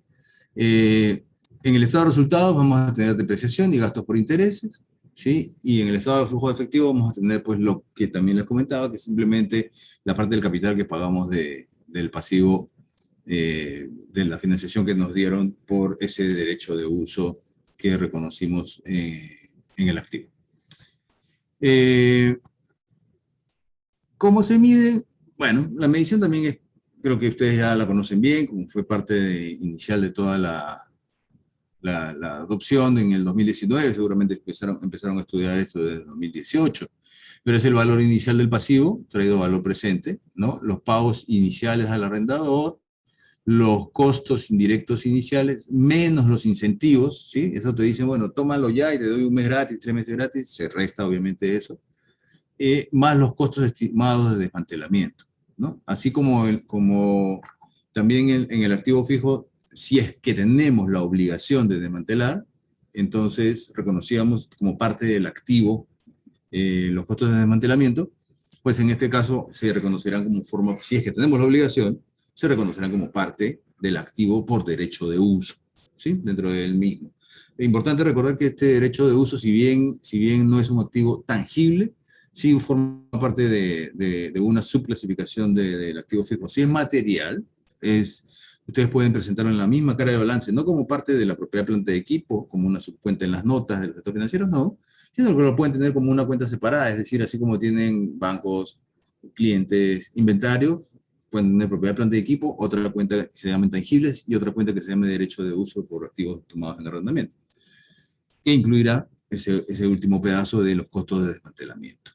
En el estado de resultados vamos a tener depreciación y gastos por intereses, ¿sí? Y en el estado de flujo de efectivo vamos a tener pues lo que también les comentaba, que es simplemente la parte del capital que pagamos del pasivo de la financiación que nos dieron por ese derecho de uso que reconocimos en el activo. ¿Cómo se mide? Bueno, la medición también es, creo que ustedes ya la conocen bien, como fue parte inicial de toda la adopción en el 2019, seguramente empezaron a estudiar esto desde el 2018, pero es el valor inicial del pasivo, traído a valor presente, ¿no? Los pagos iniciales al arrendador, los costos indirectos iniciales menos los incentivos, ¿sí? Eso te dicen, bueno, tómalo ya y te doy un mes gratis, 3 meses gratis, se resta obviamente eso, más los costos estimados de desmantelamiento, ¿no? Así como, como también en el activo fijo, si es que tenemos la obligación de desmantelar, entonces reconocíamos como parte del activo los costos de desmantelamiento, pues en este caso se reconocerán como forma, si es que tenemos la obligación, se reconocerán como parte del activo por derecho de uso, ¿sí? Dentro del mismo. Es importante recordar que este derecho de uso, si bien no es un activo tangible, sí forma parte de una subclasificación del activo fijo. Si es material, ustedes pueden presentarlo en la misma cara de balance, no como parte de la propiedad planta de equipo, como una subcuenta en las notas del sector financiero, no, sino que lo pueden tener como una cuenta separada, es decir, así como tienen bancos, clientes, inventario, pueden tener propiedad planta de equipo, otra cuenta que se llama intangibles y otra cuenta que se llama derecho de uso por activos tomados en arrendamiento, que incluirá ese último pedazo de los costos de desmantelamiento.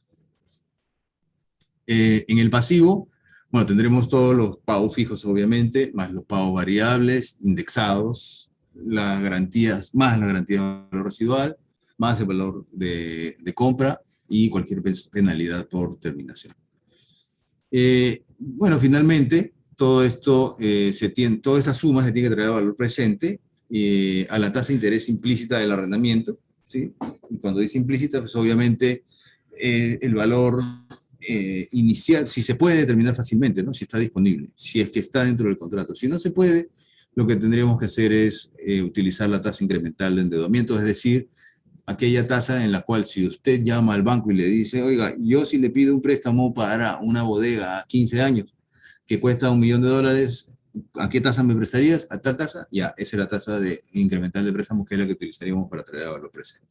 En el pasivo, bueno, tendremos todos los pagos fijos, obviamente, más los pagos variables, indexados, las garantías, más la garantía de valor residual, más el valor de compra y cualquier penalidad por terminación. Bueno, finalmente, todo esto, toda esta suma se tiene que traer a valor presente a la tasa de interés implícita del arrendamiento, ¿sí? Y cuando dice implícita, pues obviamente el valor inicial, si se puede determinar fácilmente, ¿no? Si está disponible, si es que está dentro del contrato. Si no se puede, lo que tendríamos que hacer es utilizar la tasa incremental de endeudamiento, es decir, aquella tasa en la cual si usted llama al banco y le dice, oiga, yo si le pido un préstamo para una bodega a 15 años que cuesta $1 millón, ¿a qué tasa me prestarías? ¿A tal tasa? Ya, esa es la tasa incremental de préstamo, que es la que utilizaríamos para traer a valor presente.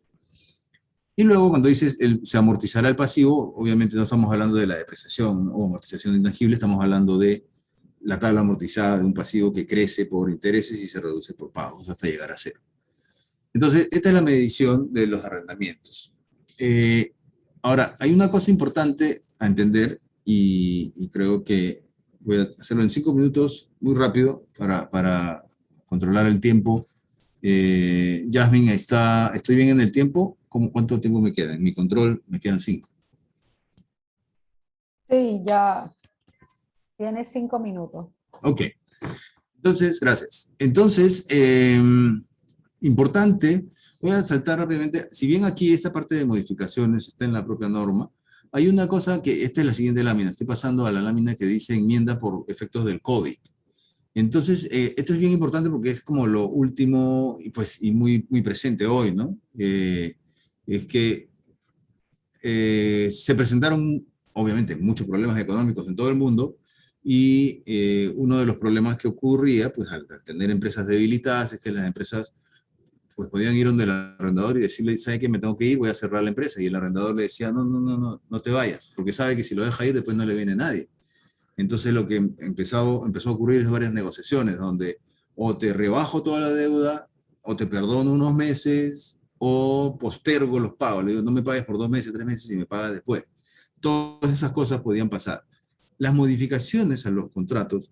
Y luego cuando dices se amortizará el pasivo, obviamente no estamos hablando de la depreciación o amortización intangible, estamos hablando de la tabla amortizada de un pasivo que crece por intereses y se reduce por pagos hasta llegar a cero. Entonces, esta es la medición de los arrendamientos. Ahora, hay una cosa importante a entender y creo que voy a hacerlo en 5 minutos, muy rápido, para controlar el tiempo. Yasmin, ¿estoy bien en el tiempo? ¿Cuánto tiempo me queda? En mi control me quedan 5. Sí, ya tienes 5 minutos. Ok. Entonces, gracias. Entonces, importante, voy a saltar rápidamente, si bien aquí esta parte de modificaciones está en la propia norma, hay una cosa que, esta es la siguiente lámina, estoy pasando a la lámina que dice enmienda por efectos del COVID. Entonces, esto es bien importante porque es como lo último y muy, muy presente hoy, ¿no? Es que se presentaron, obviamente, muchos problemas económicos en todo el mundo y uno de los problemas que ocurría, pues al tener empresas debilitadas, es que las empresas pues podían ir donde el arrendador y decirle, ¿sabe qué? Me tengo que ir, voy a cerrar la empresa. Y el arrendador le decía, no te vayas, porque sabe que si lo deja ir, después no le viene nadie. Entonces lo que empezó a ocurrir es varias negociaciones, donde o te rebajo toda la deuda, o te perdono unos meses, o postergo los pagos. Le digo, no me pagues por 2 meses, 3 meses y me pagas después. Todas esas cosas podían pasar. Las modificaciones a los contratos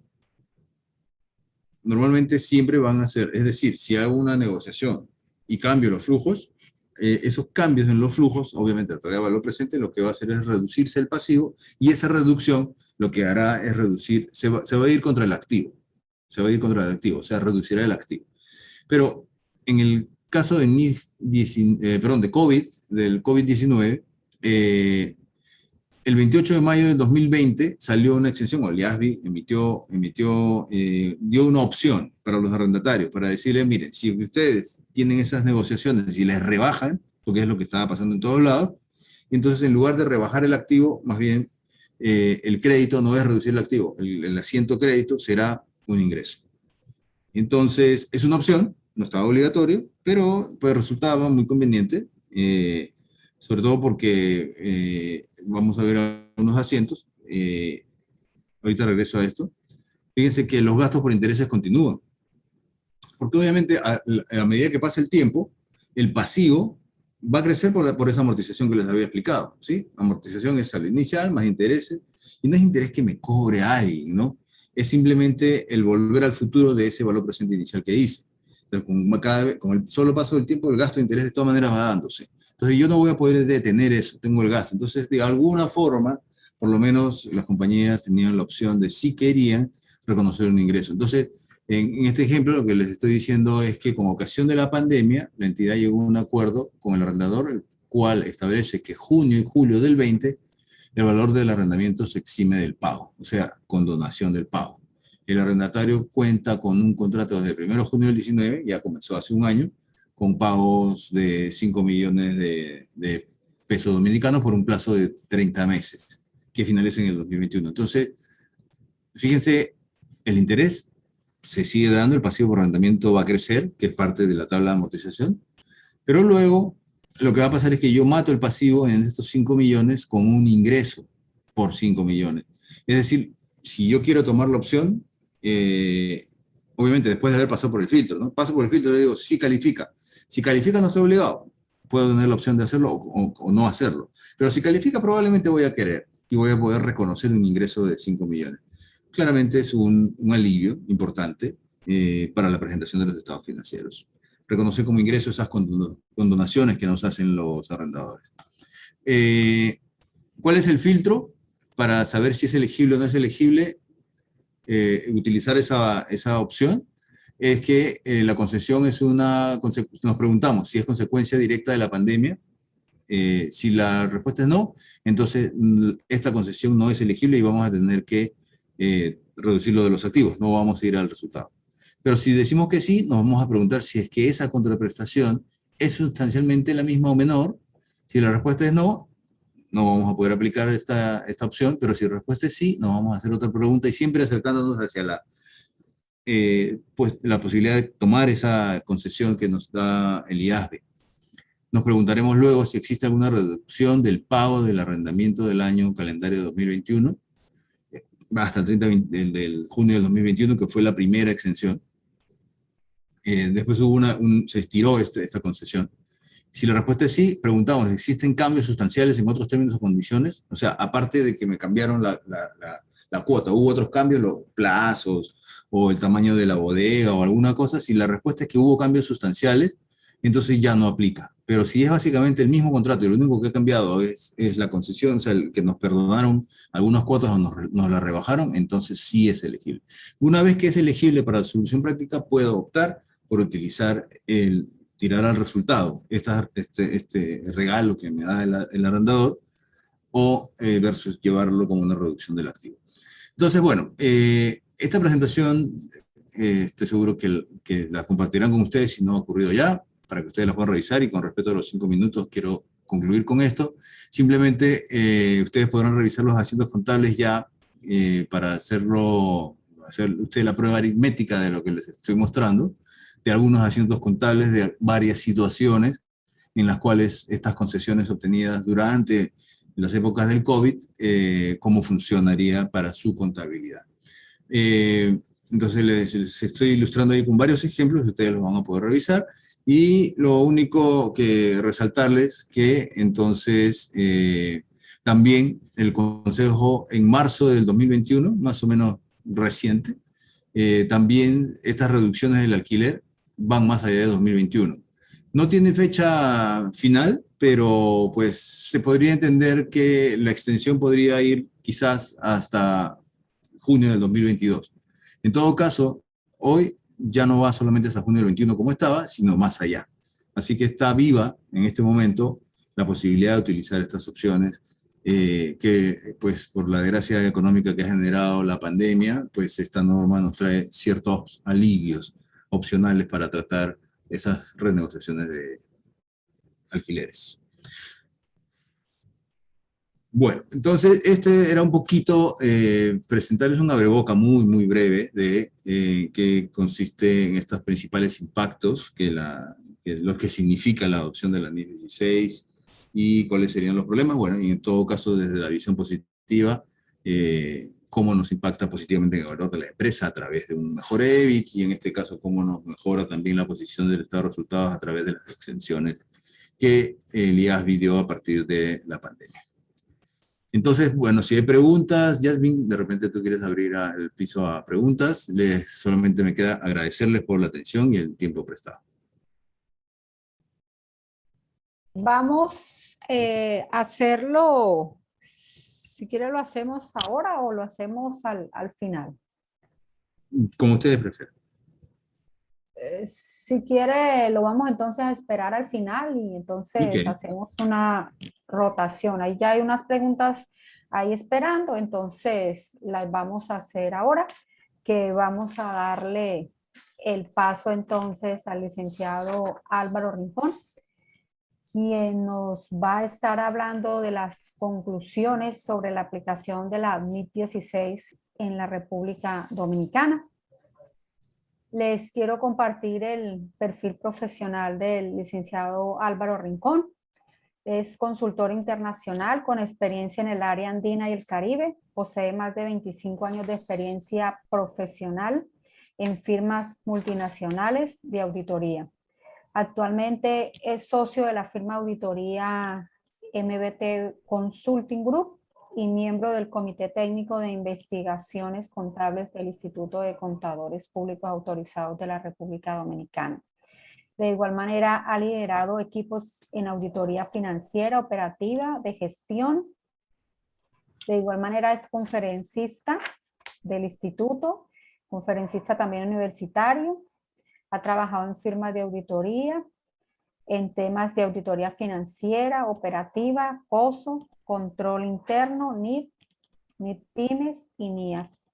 normalmente siempre van a ser, es decir, si hago una negociación y cambio los flujos, esos cambios en los flujos, obviamente a través de valor presente, lo que va a hacer es reducirse el pasivo y esa reducción lo que hará es reducir, se va a ir contra el activo, o sea, reducirá el activo. Pero en el caso de COVID, del COVID-19, el 28 de mayo del 2020 salió una exención, o el IASBI dio una opción para los arrendatarios, para decirles, miren, si ustedes tienen esas negociaciones y les rebajan, porque es lo que estaba pasando en todos lados, entonces en lugar de rebajar el activo, más bien el crédito no es reducir el activo, el asiento crédito será un ingreso. Entonces es una opción, no estaba obligatorio, pero pues resultaba muy conveniente, sobre todo porque vamos a ver unos asientos. Ahorita regreso a esto. Fíjense que los gastos por intereses continúan. Porque obviamente a medida que pasa el tiempo, el pasivo va a crecer por esa amortización que les había explicado, ¿sí? Amortización es al inicial, más intereses, y no es interés que me cobre alguien, ¿no? es simplemente el volver al futuro de ese valor presente inicial que hice. Entonces, cada vez, con el solo paso del tiempo, el gasto de interés de todas maneras va dándose. Entonces, yo no voy a poder detener eso, tengo el gasto. Entonces, de alguna forma, por lo menos las compañías tenían la opción de si querían reconocer un ingreso. Entonces, en este ejemplo, lo que les estoy diciendo es que con ocasión de la pandemia, la entidad llegó a un acuerdo con el arrendador, el cual establece que junio y julio del 20, el valor del arrendamiento se exime del pago, o sea, condonación del pago. El arrendatario cuenta con un contrato desde el 1 de junio del 19, ya comenzó hace un año, con pagos de 5 millones de pesos dominicanos por un plazo de 30 meses, que finaliza en el 2021. Entonces, fíjense, el interés se sigue dando, el pasivo por arrendamiento va a crecer, que es parte de la tabla de amortización, pero luego lo que va a pasar es que yo mato el pasivo en estos 5 millones con un ingreso por 5 millones. Es decir, si yo quiero tomar la opción, obviamente después de haber pasado por el filtro, ¿no? Paso por el filtro y le digo, sí califica. Si califica no estoy obligado, puedo tener la opción de hacerlo o no hacerlo. Pero si califica probablemente voy a querer y voy a poder reconocer un ingreso de 5 millones. Claramente es un alivio importante para la presentación de los estados financieros. Reconocer como ingreso esas condonaciones que nos hacen los arrendadores. ¿Cuál es el filtro para saber si es elegible o no es elegible utilizar esa opción? Es que la concesión es nos preguntamos si es consecuencia directa de la pandemia. Si la respuesta es no, entonces esta concesión no es elegible y vamos a tener que reducirlo de los activos, no vamos a ir al resultado. Pero si decimos que sí, nos vamos a preguntar si es que esa contraprestación es sustancialmente la misma o menor. Si la respuesta es no, no vamos a poder aplicar esta opción, pero si la respuesta es sí, nos vamos a hacer otra pregunta y siempre acercándonos hacia pues, la posibilidad de tomar esa concesión que nos da el IASB. Nos preguntaremos luego si existe alguna reducción del pago del arrendamiento del año calendario 2021, hasta el 30 del junio del 2021, que fue la primera exención. Después se estiró esta concesión. Si la respuesta es sí, preguntamos, ¿existen cambios sustanciales en otros términos o condiciones? O sea, aparte de que me cambiaron la cuota, ¿hubo otros cambios, los plazos o el tamaño de la bodega o alguna cosa? Si la respuesta es que hubo cambios sustanciales, entonces ya no aplica. Pero si es básicamente el mismo contrato y lo único que ha cambiado es la concesión, o sea, que nos perdonaron algunas cuotas o nos la rebajaron, entonces sí es elegible. Una vez que es elegible para la solución práctica, puedo optar por utilizar tirar al resultado, este regalo que me da el arrendador, o versus llevarlo como una reducción del activo. Entonces, bueno, esta presentación estoy seguro que la compartirán con ustedes si no ha ocurrido ya, para que ustedes la puedan revisar, y con respecto a los 5 minutos quiero concluir con esto. Simplemente ustedes podrán revisar los asientos contables ya para hacer ustedes la prueba aritmética de lo que les estoy mostrando, de algunos asientos contables de varias situaciones en las cuales estas concesiones obtenidas durante las épocas del COVID, cómo funcionaría para su contabilidad. Entonces les estoy ilustrando ahí con varios ejemplos, ustedes los van a poder revisar, y lo único que resaltarles que entonces también el Consejo en marzo del 2021, más o menos reciente, también estas reducciones del alquiler van más allá de 2021. No tiene fecha final, pero pues se podría entender que la extensión podría ir quizás hasta junio del 2022. En todo caso, hoy ya no va solamente hasta junio del 21 como estaba, sino más allá. Así que está viva en este momento la posibilidad de utilizar estas opciones que pues por la desgracia económica que ha generado la pandemia, pues esta norma nos trae ciertos alivios opcionales para tratar esas renegociaciones de alquileres. Bueno, entonces este era un poquito presentarles una breboca muy, muy breve de qué consiste en estos principales impactos que lo que significa la adopción de la NIF 16 y cuáles serían los problemas. Bueno, y en todo caso desde la visión positiva, cómo nos impacta positivamente en el valor de la empresa a través de un mejor EBIT, y en este caso cómo nos mejora también la posición del estado de resultados a través de las exenciones que el IASB dio a partir de la pandemia. Entonces, bueno, si hay preguntas, Yasmin, de repente tú quieres abrir el piso a preguntas, solamente me queda agradecerles por la atención y el tiempo prestado. Vamos a hacerlo, si quiere lo hacemos ahora o lo hacemos al final. Como ustedes prefieran. Si quiere, lo vamos entonces a esperar al final y entonces Ok. hacemos una rotación. Ahí ya hay unas preguntas ahí esperando, entonces las vamos a hacer ahora, que vamos a darle el paso entonces al licenciado Álvaro Rincón, quien nos va a estar hablando de las conclusiones sobre la aplicación de la MIP 16 en la República Dominicana. Les quiero compartir el perfil profesional del licenciado Álvaro Rincón. Es consultor internacional con experiencia en el área andina y el Caribe. Posee más de 25 años de experiencia profesional en firmas multinacionales de auditoría. Actualmente es socio de la firma auditoría MBT Consulting Group y miembro del Comité Técnico de Investigaciones Contables del Instituto de Contadores Públicos Autorizados de la República Dominicana. De igual manera, ha liderado equipos en auditoría financiera, operativa, de gestión. De igual manera, es conferencista del instituto, conferencista también universitario. Ha trabajado en firmas de auditoría, en temas de auditoría financiera, operativa, COSO, control interno, NIP, NIP-PYMES y NIAS.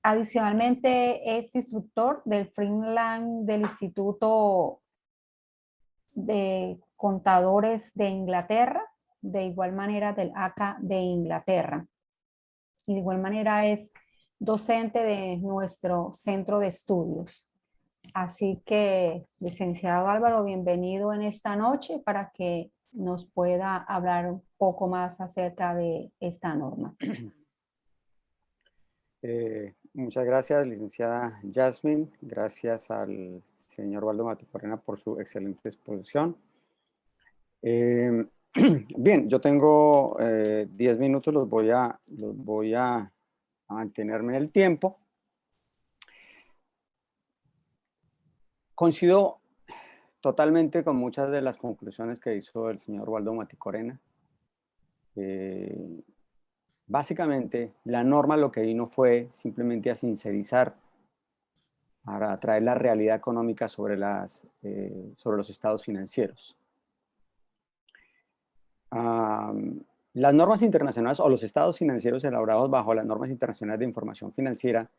Adicionalmente, es instructor del Freeland del Instituto de Contadores de Inglaterra, de igual manera del ACA de Inglaterra. Y de igual manera es docente de nuestro centro de estudios. Así que, licenciado Álvaro, bienvenido en esta noche para que nos pueda hablar un poco más acerca de esta norma. Muchas gracias, licenciada Yasmin. Gracias al señor Waldo Maticorena por su excelente exposición. Bien, yo tengo 10 minutos, los voy a mantenerme en el tiempo. Coincido totalmente con muchas de las conclusiones que hizo el señor Waldo Maticorena. Básicamente, la norma lo que vino fue simplemente a sincerizar, para traer la realidad económica sobre los estados financieros. Las normas internacionales o los estados financieros elaborados bajo las normas internacionales de información financiera,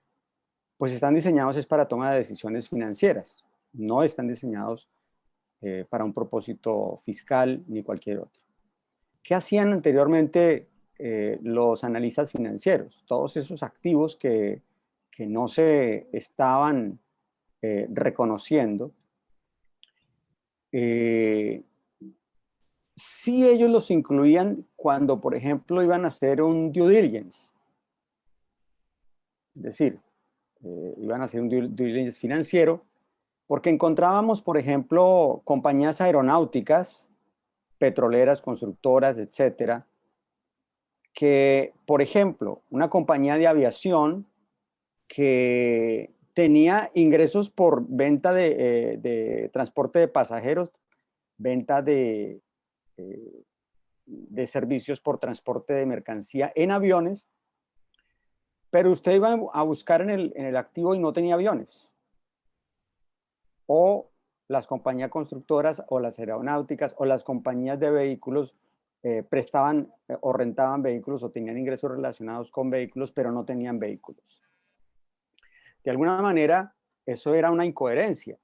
pues están diseñados es para toma de decisiones financieras, no están diseñados para un propósito fiscal ni cualquier otro. ¿Qué hacían anteriormente los analistas financieros? Todos esos activos que no se estaban reconociendo, sí ellos los incluían cuando, por ejemplo, iban a hacer un due diligence. Es decir, iban a hacer un due diligence financiero, porque encontrábamos, por ejemplo, compañías aeronáuticas, petroleras, constructoras, etcétera, que, por ejemplo, una compañía de aviación que tenía ingresos por venta de transporte de pasajeros, venta de servicios por transporte de mercancía en aviones, pero usted iba a buscar en el activo y no tenía aviones. O las compañías constructoras o las aeronáuticas o las compañías de vehículos prestaban o rentaban vehículos o tenían ingresos relacionados con vehículos, pero no tenían vehículos. De alguna manera, eso era una incoherencia.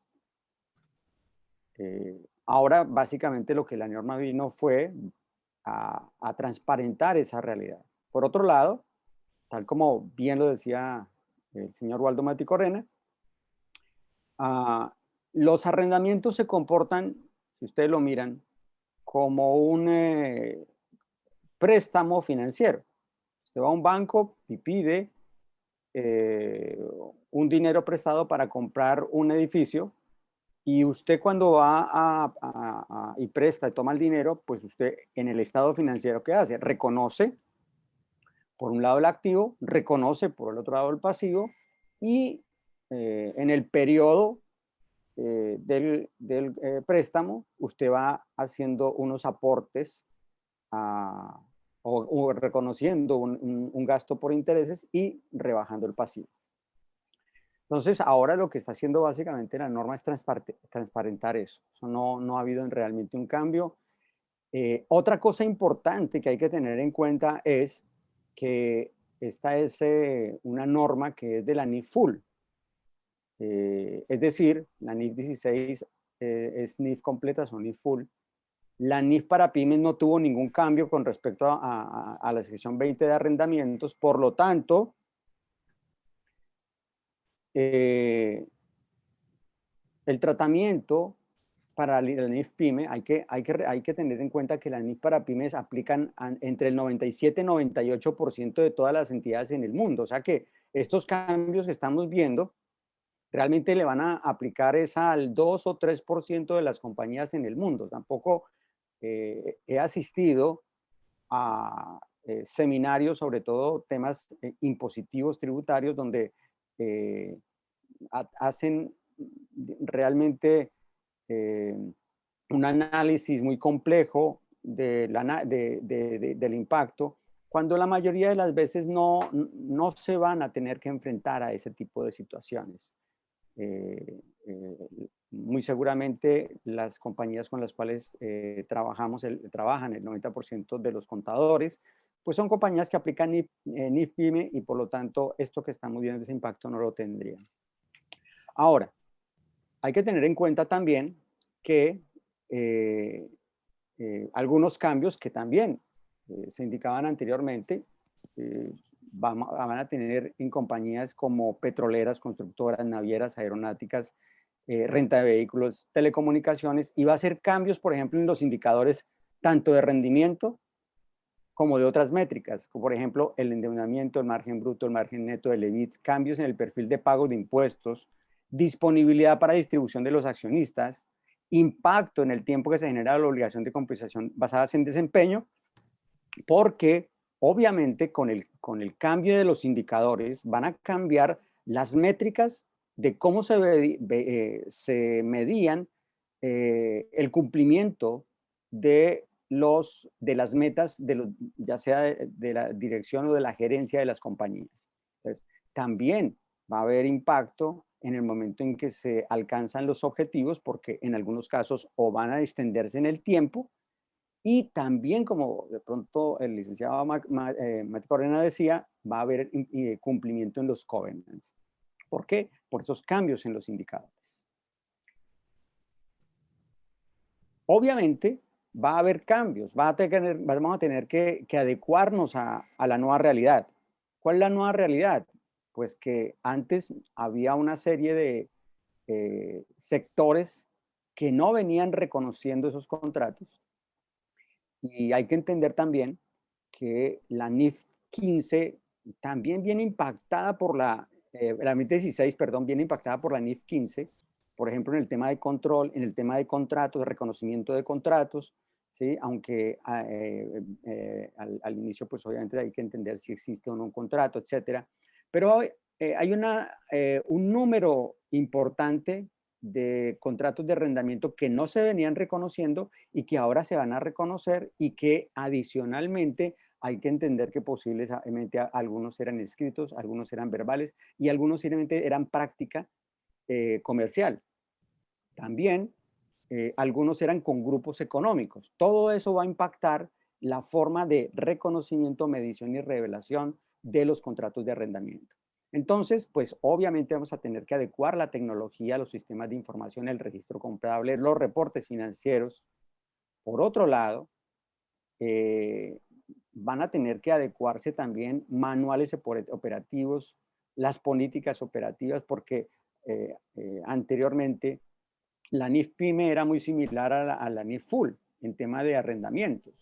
Ahora, básicamente, lo que la norma vino fue a transparentar esa realidad. Por otro lado, tal como bien lo decía el señor Waldo Maticorena, los arrendamientos se comportan, si ustedes lo miran, como un préstamo financiero. Usted va a un banco y pide un dinero prestado para comprar un edificio Y usted cuando va y presta y toma el dinero, pues usted en el estado financiero, ¿qué hace? Reconoce por un lado el activo, reconoce por el otro lado el pasivo y en el periodo del préstamo, usted va haciendo unos aportes o reconociendo un gasto por intereses y rebajando el pasivo. Entonces, ahora lo que está haciendo básicamente la norma es transparentar eso. Eso no ha habido realmente un cambio. Otra cosa importante que hay que tener en cuenta es que esta es una norma que es de la NIF Full. Es decir, la NIF 16 es NIF completa, son NIF Full. La NIF para pymes no tuvo ningún cambio con respecto a la sección 20 de arrendamientos, por lo tanto, el tratamiento para la NIF PYME, hay que tener en cuenta que las NIF para pymes aplican entre el 97 y 98% de todas las entidades en el mundo. O sea que estos cambios que estamos viendo realmente le van a aplicar al 2 o 3% de las compañías en el mundo. Tampoco he asistido a seminarios, sobre todo temas impositivos, tributarios, donde hacen realmente un análisis muy complejo del impacto, cuando la mayoría de las veces no se van a tener que enfrentar a ese tipo de situaciones. Muy seguramente las compañías con las cuales trabajan el 90% de los contadores, pues son compañías que aplican NIF PYME y por lo tanto esto que estamos viendo, ese impacto no lo tendrían. Ahora, hay que tener en cuenta también que algunos cambios que también se indicaban anteriormente van a tener en compañías como petroleras, constructoras, navieras, aeronáuticas, renta de vehículos, telecomunicaciones, y va a hacer cambios, por ejemplo, en los indicadores tanto de rendimiento como de otras métricas, como por ejemplo el endeudamiento, el margen bruto, el margen neto del EBIT, cambios en el perfil de pago de impuestos, disponibilidad para distribución de los accionistas, impacto en el tiempo que se genera la obligación de compensación basadas en desempeño, porque obviamente con el cambio de los indicadores van a cambiar las métricas de cómo se medían el cumplimiento de las metas, ya sea de la dirección o de la gerencia de las compañías. Entonces, también va a haber impacto en el momento en que se alcanzan los objetivos, porque en algunos casos o van a extenderse en el tiempo, y también, como de pronto el licenciado Mati Corena decía, va a haber cumplimiento en los covenants. ¿Por qué? Por esos cambios en los indicadores. Obviamente, va a haber cambios, vamos a tener que adecuarnos a la nueva realidad. ¿Cuál es la nueva realidad? Pues que antes había una serie de sectores que no venían reconociendo esos contratos. Y hay que entender también que la NIF 15 también viene impactada por la NIF 16, perdón, viene impactada por la NIF 15, por ejemplo, en el tema de control, en el tema de contratos, de reconocimiento de contratos, ¿sí? Aunque al inicio, pues obviamente hay que entender si existe o no un contrato, etcétera. Pero hay un número importante de contratos de arrendamiento que no se venían reconociendo y que ahora se van a reconocer, y que adicionalmente hay que entender que posiblemente algunos eran escritos, algunos eran verbales y algunos simplemente eran práctica comercial. También algunos eran con grupos económicos. Todo eso va a impactar la forma de reconocimiento, medición y revelación de los contratos de arrendamiento. Entonces, pues obviamente vamos a tener que adecuar la tecnología, los sistemas de información, el registro comprable, los reportes financieros. Por otro lado, van a tener que adecuarse también manuales operativos, las políticas operativas, porque anteriormente la NIF PYME era muy similar a la NIF Full en tema de arrendamientos,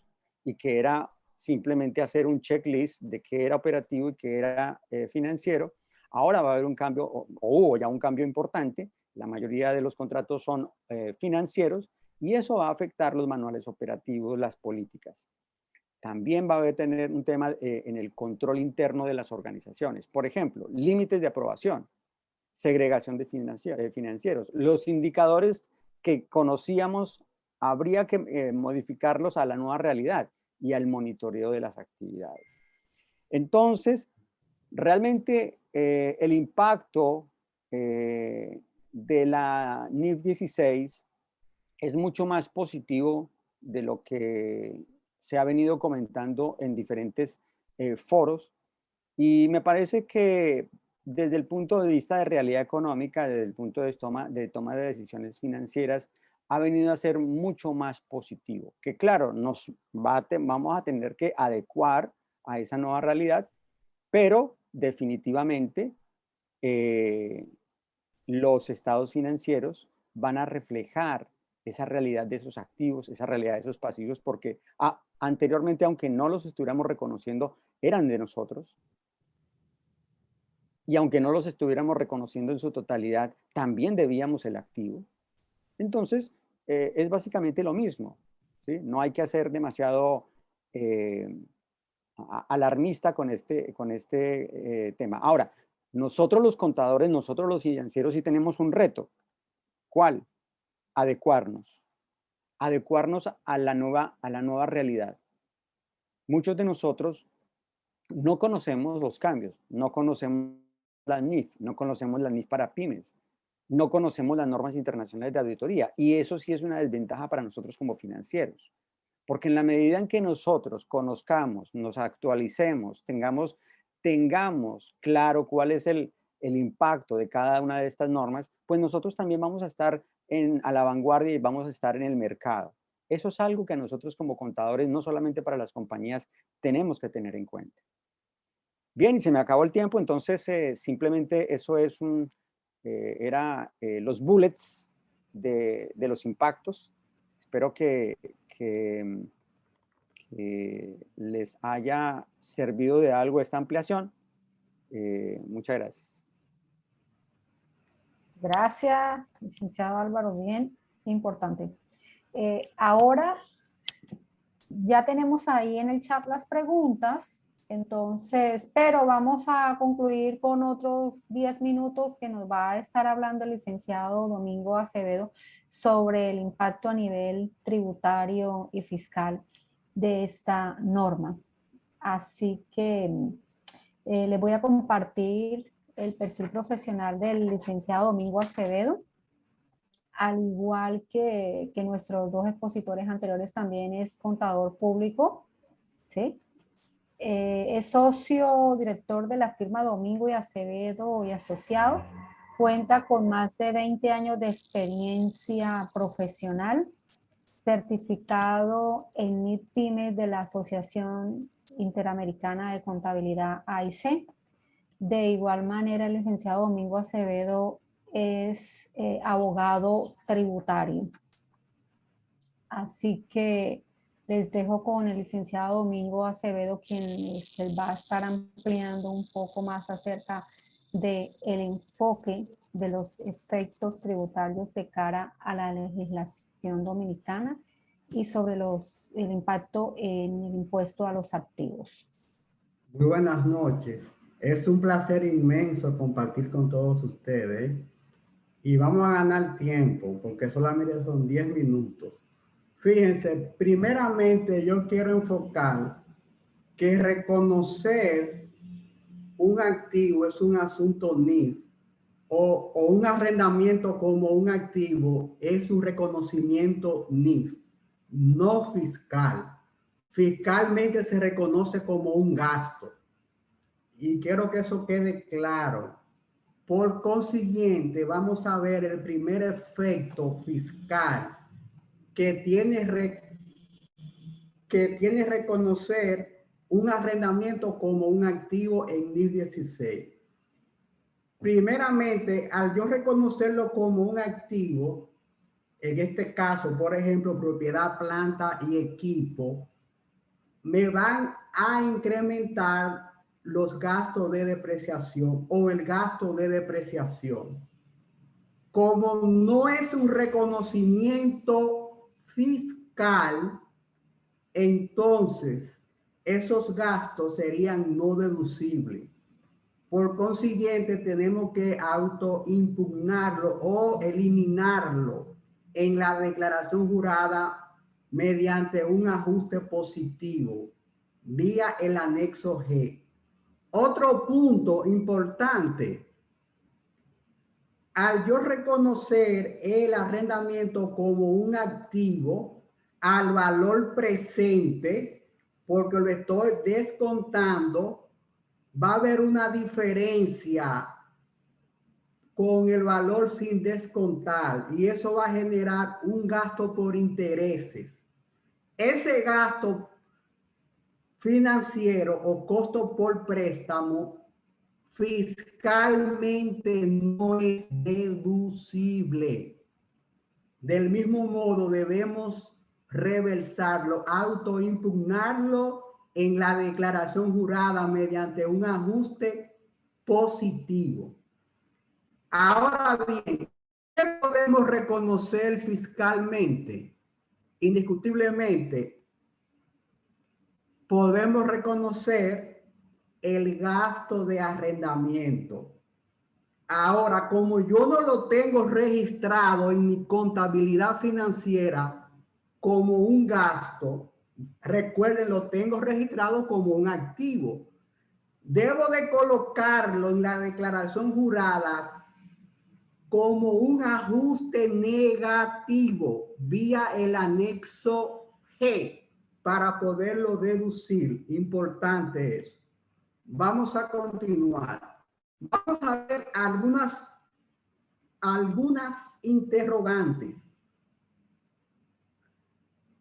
y que era simplemente hacer un checklist de qué era operativo y qué era financiero. Ahora va a haber un cambio, o hubo ya un cambio importante. La mayoría de los contratos son financieros y eso va a afectar los manuales operativos, las políticas. También va a haber tener un tema en el control interno de las organizaciones. Por ejemplo, límites de aprobación, segregación de financieros. Los indicadores que conocíamos habría que modificarlos a la nueva realidad y al monitoreo de las actividades. Entonces, realmente el impacto de la NIF 16 es mucho más positivo de lo que se ha venido comentando en diferentes foros, y me parece que desde el punto de vista de realidad económica, desde el punto de toma de decisiones financieras, ha venido a ser mucho más positivo. Que claro, vamos a tener que adecuar a esa nueva realidad, pero definitivamente los estados financieros van a reflejar esa realidad de esos activos, esa realidad de esos pasivos, porque anteriormente, aunque no los estuviéramos reconociendo, eran de nosotros. Y aunque no los estuviéramos reconociendo en su totalidad, también debíamos el activo. Entonces, es básicamente lo mismo, ¿sí? No hay que hacer demasiado alarmista con este tema. Ahora, nosotros los contadores, nosotros los financieros sí tenemos un reto. ¿Cuál? Adecuarnos a la nueva realidad. Muchos de nosotros no conocemos los cambios, no conocemos la NIF, no conocemos la NIF para pymes, no conocemos las normas internacionales de auditoría, y eso sí es una desventaja para nosotros como financieros, porque en la medida en que nosotros conozcamos, nos actualicemos, tengamos claro cuál es el impacto de cada una de estas normas, pues nosotros también vamos a estar a la vanguardia y vamos a estar en el mercado. Eso es algo que nosotros como contadores, no solamente para las compañías, tenemos que tener en cuenta. Bien, y se me acabó el tiempo, entonces simplemente eso es los bullets de los impactos. Espero que les haya servido de algo esta ampliación. Muchas gracias. Gracias, licenciado Álvaro, bien, importante. Ahora ya tenemos ahí en el chat las preguntas, entonces, pero vamos a concluir con otros 10 minutos que nos va a estar hablando el licenciado Domingo Acevedo sobre el impacto a nivel tributario y fiscal de esta norma. Así que les voy a compartir el perfil profesional del licenciado Domingo Acevedo, al igual que nuestros dos expositores anteriores, también es contador público, ¿sí? Es socio director de la firma Domingo y Acevedo y Asociados, cuenta con más de 20 años de experiencia profesional, certificado en NIF-PYME de la Asociación Interamericana de Contabilidad AIC. De igual manera, el licenciado Domingo Acevedo es abogado tributario. Así que les dejo con el licenciado Domingo Acevedo, quien les va a estar ampliando un poco más acerca del enfoque de los efectos tributarios de cara a la legislación dominicana y sobre el impacto en el impuesto a los activos. Muy buenas noches. Es un placer inmenso compartir con todos ustedes y vamos a ganar tiempo porque solamente son 10 minutos. Fíjense, primeramente yo quiero enfocar que reconocer un activo es un asunto NIF o un arrendamiento como un activo es un reconocimiento NIF, no fiscal. Fiscalmente se reconoce como un gasto. Y quiero que eso quede claro. Por consiguiente, vamos a ver el primer efecto fiscal que tiene reconocer un arrendamiento como un activo en NIF 16. Primeramente, al yo reconocerlo como un activo, en este caso, por ejemplo, propiedad, planta y equipo, me van a incrementar los gastos de depreciación o el gasto de depreciación. Como no es un reconocimiento fiscal, entonces esos gastos serían no deducibles. Por consiguiente, tenemos que autoimpugnarlo o eliminarlo en la declaración jurada mediante un ajuste positivo vía el anexo G. Otro punto importante, al yo reconocer el arrendamiento como un activo al valor presente, porque lo estoy descontando, va a haber una diferencia con el valor sin descontar y eso va a generar un gasto por intereses. Ese gasto financiero o costo por préstamo fiscalmente no es deducible. Del mismo modo debemos reversarlo, autoimpugnarlo en la declaración jurada mediante un ajuste positivo. Ahora bien, ¿qué podemos reconocer fiscalmente? Indiscutiblemente, podemos reconocer el gasto de arrendamiento. Ahora, como yo no lo tengo registrado en mi contabilidad financiera como un gasto, recuerden, lo tengo registrado como un activo. Debo de colocarlo en la declaración jurada como un ajuste negativo vía el anexo G para poderlo deducir. Importante eso. Vamos a continuar. Vamos a ver algunas interrogantes.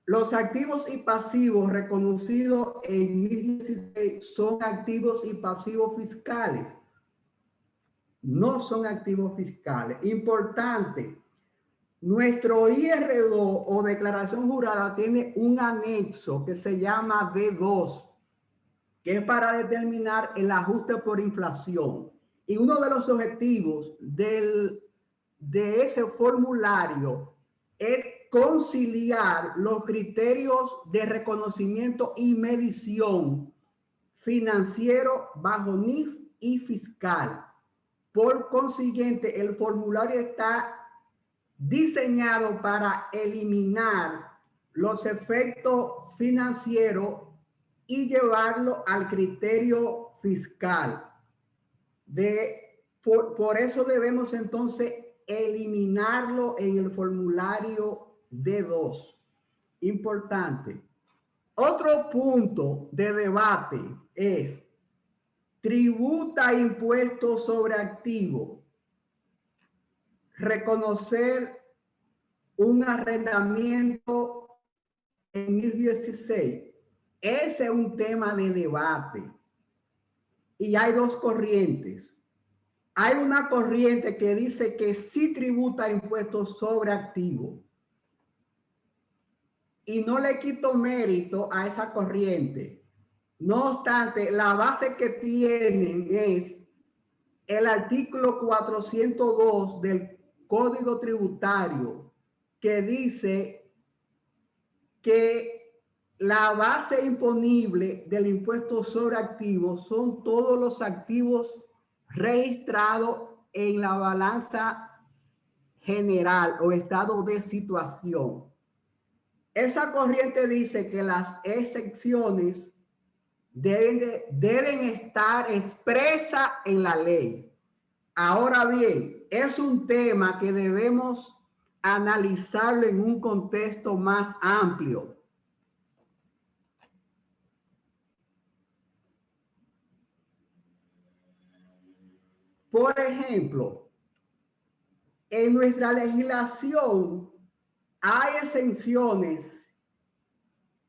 Los activos y pasivos reconocidos en 2016 son activos y pasivos fiscales. No son activos fiscales. Importante. Nuestro IR2 o declaración jurada tiene un anexo que se llama D2, que es para determinar el ajuste por inflación. Y uno de los objetivos de ese formulario es conciliar los criterios de reconocimiento y medición financiero bajo NIF y fiscal. Por consiguiente, el formulario está diseñado para eliminar los efectos financieros y llevarlo al criterio fiscal. Por eso debemos entonces eliminarlo en el formulario D2. Importante. Otro punto de debate es: tributa impuestos sobre activos. Reconocer un arrendamiento en 2016. Ese es un tema de debate. Y hay dos corrientes. Hay una corriente que dice que sí tributa impuestos sobre activos. Y no le quito mérito a esa corriente. No obstante, la base que tienen es el artículo 402 del Código Tributario, que dice que la base imponible del impuesto sobre activos son todos los activos registrados en la balanza general o estado de situación. Esa corriente dice que las excepciones deben estar expresas en la ley. Ahora bien, es un tema que debemos analizarlo en un contexto más amplio. Por ejemplo, en nuestra legislación hay exenciones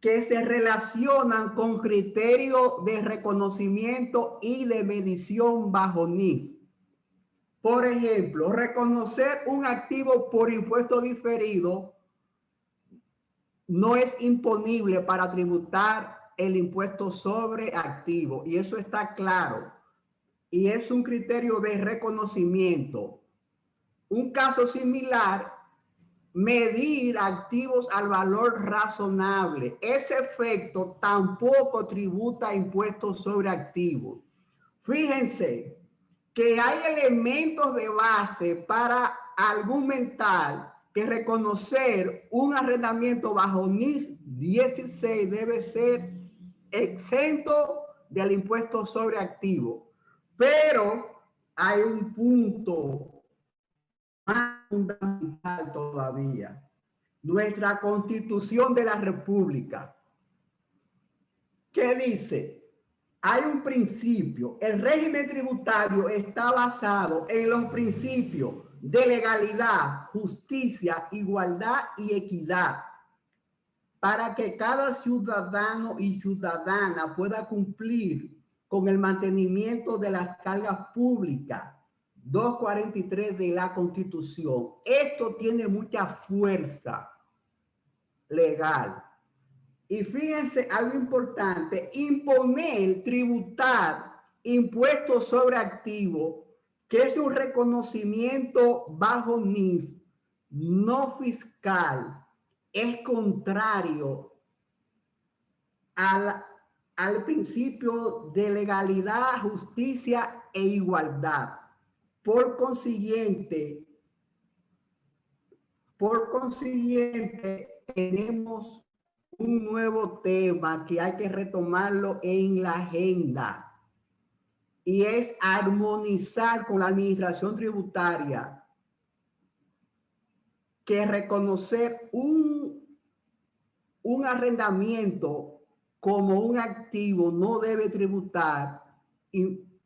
que se relacionan con criterios de reconocimiento y de medición bajo NIF. Por ejemplo, reconocer un activo por impuesto diferido no es imponible para tributar el impuesto sobre activo, y eso está claro. Y es un criterio de reconocimiento. Un caso similar, medir activos al valor razonable. Ese efecto tampoco tributa impuestos sobre activos. Fíjense que hay elementos de base para argumentar que reconocer un arrendamiento bajo NIF 16 debe ser exento del impuesto sobre activo. Pero hay un punto más fundamental todavía. Nuestra Constitución de la República, ¿qué dice? Hay un principio. El régimen tributario está basado en los principios de legalidad, justicia, igualdad y equidad, para que cada ciudadano y ciudadana pueda cumplir con el mantenimiento de las cargas públicas. 243 de la Constitución. Esto tiene mucha fuerza legal. Y fíjense algo importante, imponer, tributar impuestos sobre activos, que es un reconocimiento bajo NIF, no fiscal, es contrario al principio de legalidad, justicia e igualdad. Por consiguiente, tenemos un nuevo tema que hay que retomarlo en la agenda, y es armonizar con la administración tributaria que reconocer un arrendamiento como un activo no debe tributar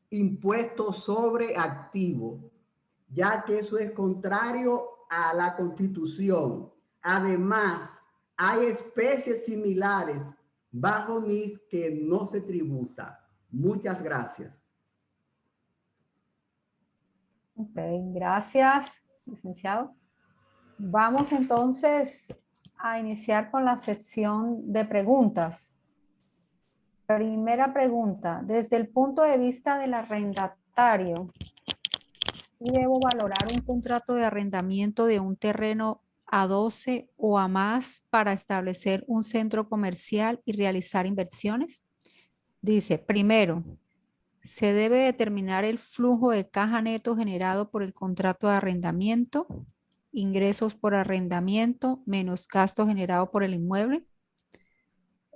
impuestos sobre activo, ya que eso es contrario a la Constitución. Además, hay especies similares bajo NIF que no se tributa. Muchas gracias. Ok, gracias, licenciado. Vamos entonces a iniciar con la sección de preguntas. Primera pregunta, desde el punto de vista del arrendatario, ¿sí debo valorar un contrato de arrendamiento de un terreno a 12 o a más para establecer un centro comercial y realizar inversiones? Dice, primero, se debe determinar el flujo de caja neto generado por el contrato de arrendamiento, ingresos por arrendamiento menos gastos generados por el inmueble.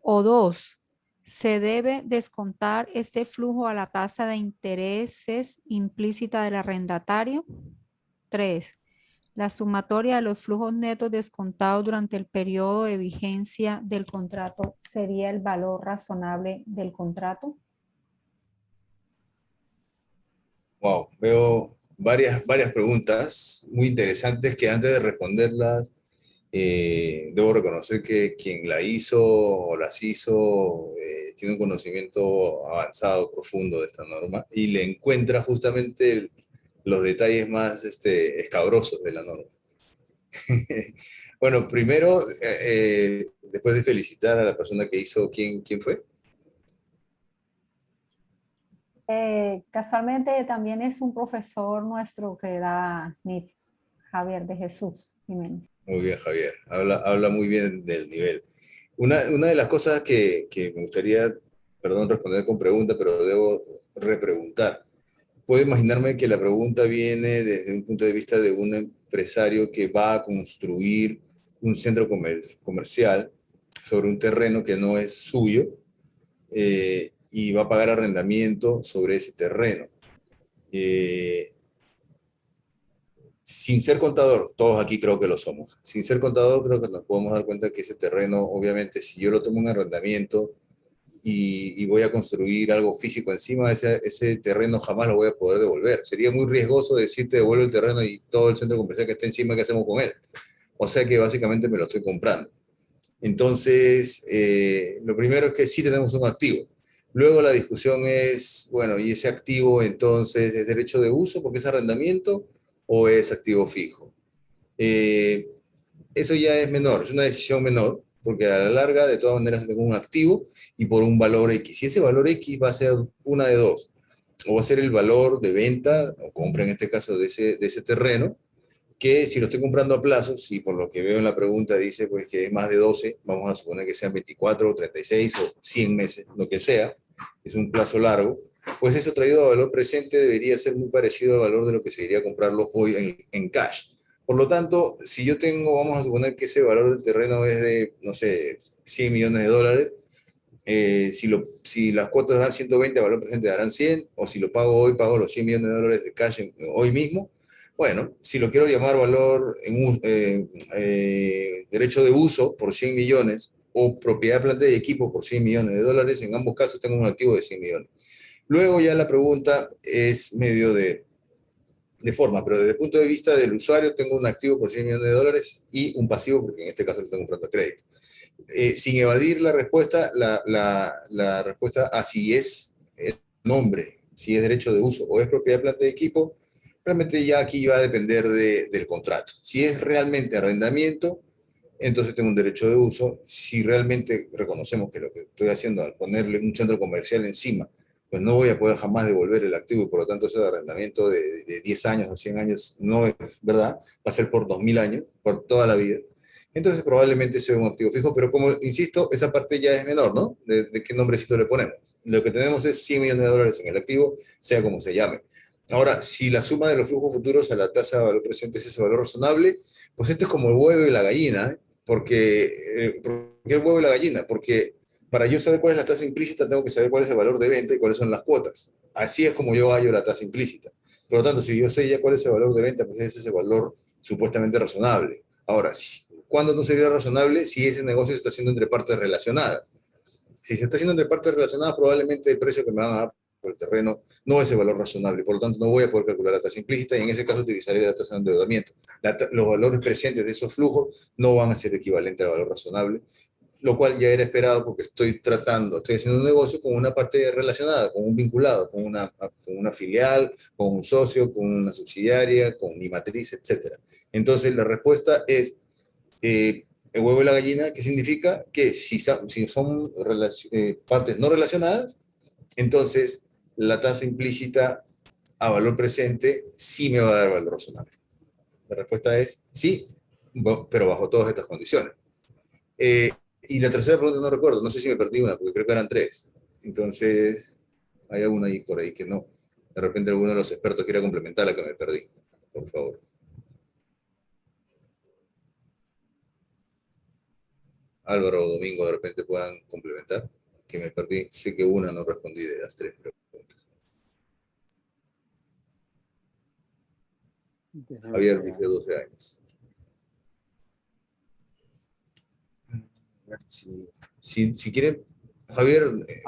O dos, se debe descontar este flujo a la tasa de intereses implícita del arrendatario. 3. La sumatoria de los flujos netos descontados durante el periodo de vigencia del contrato sería el valor razonable del contrato. Wow, veo varias preguntas muy interesantes que antes de responderlas, debo reconocer que quien la hizo o las hizo tiene un conocimiento avanzado, profundo de esta norma y le encuentra justamente los detalles más escabrosos de la norma. Bueno, primero, después de felicitar a la persona que hizo, ¿quién fue? Casualmente también es un profesor nuestro que da NIF, Javier de Jesús Jiménez. Muy bien, Javier. Habla muy bien del nivel. Una de las cosas que me gustaría, perdón, responder con pregunta, pero debo repreguntar. Puedo imaginarme que la pregunta viene desde un punto de vista de un empresario que va a construir un centro comercial sobre un terreno que no es suyo y va a pagar arrendamiento sobre ese terreno. Sin ser contador, todos aquí creo que lo somos. Sin ser contador, creo que nos podemos dar cuenta que ese terreno, obviamente, si yo lo tomo en arrendamiento y voy a construir algo físico encima, ese terreno jamás lo voy a poder devolver. Sería muy riesgoso decirte devuelve el terreno y todo el centro comercial que está encima, ¿qué hacemos con él? O sea que básicamente me lo estoy comprando. Entonces, lo primero es que sí tenemos un activo. Luego la discusión es, bueno, ¿y ese activo entonces es derecho de uso porque es arrendamiento o es activo fijo? Eso ya es menor, es una decisión menor, porque a la larga de todas maneras tengo un activo y por un valor X. Y ese valor X va a ser una de dos, o va a ser el valor de venta o compra en este caso de ese terreno, que si lo estoy comprando a plazos, y por lo que veo en la pregunta dice pues que es más de 12, vamos a suponer que sean 24 o 36 o 100 meses, lo que sea, es un plazo largo, pues eso traído a valor presente debería ser muy parecido al valor de lo que se iría a comprarlo hoy en cash. Por lo tanto, si yo tengo, vamos a suponer que ese valor del terreno es de, no sé, 100 millones de dólares, si las cuotas dan 120, valor presente darán 100, o si lo pago hoy, pago los 100 millones de dólares de cash hoy mismo. Bueno, si lo quiero llamar valor derecho de uso por 100 millones o propiedad, planta y equipo por 100 millones de dólares, en ambos casos tengo un activo de 100 millones. Luego ya la pregunta es medio de forma, pero desde el punto de vista del usuario tengo un activo por 100 millones de dólares y un pasivo, porque en este caso lo estoy comprando a crédito. Sin evadir la respuesta, la respuesta a si es el nombre, si es derecho de uso o es propiedad, planta y equipo, realmente ya aquí va a depender del contrato. Si es realmente arrendamiento, entonces tengo un derecho de uso. Si realmente reconocemos que lo que estoy haciendo al ponerle un centro comercial encima, pues no voy a poder jamás devolver el activo y por lo tanto ese arrendamiento de 10 años o 100 años no es verdad, va a ser por 2000 años, por toda la vida. Entonces probablemente sea un activo fijo, pero como insisto, esa parte ya es menor, ¿no? De qué nombrecito le ponemos. Lo que tenemos es 100 millones de dólares en el activo, sea como se llame. Ahora, si la suma de los flujos futuros a la tasa de valor presente es ese valor razonable, pues esto es como el huevo y la gallina, ¿eh? ¿Por qué el huevo y la gallina? Porque para yo saber cuál es la tasa implícita, tengo que saber cuál es el valor de venta y cuáles son las cuotas. Así es como yo hallo la tasa implícita. Por lo tanto, si yo sé ya cuál es el valor de venta, pues ese es el valor supuestamente razonable. Ahora, ¿cuándo no sería razonable? Si ese negocio se está haciendo entre partes relacionadas. Si se está haciendo entre partes relacionadas, probablemente el precio que me van a dar por el terreno no es el valor razonable. Por lo tanto, no voy a poder calcular la tasa implícita y en ese caso utilizaré la tasa de endeudamiento. Los valores presentes de esos flujos no van a ser equivalentes al valor razonable, lo cual ya era esperado porque estoy haciendo un negocio con una parte relacionada, con un vinculado, con una filial, con un socio, con una subsidiaria, con mi matriz, etc. Entonces, la respuesta es el huevo y la gallina, que significa que si son partes no relacionadas, entonces la tasa implícita a valor presente sí me va a dar valor razonable. La respuesta es sí, pero bajo todas estas condiciones. Y la tercera pregunta no recuerdo, no sé si me perdí una, porque creo que eran tres. Entonces, hay alguna ahí por ahí que no. De repente alguno de los expertos quiera complementar la que me perdí, por favor. Álvaro o Domingo de repente puedan complementar, que me perdí. Sé que una no respondí de las tres preguntas. Javier dice 12 años. Si quiere, Javier,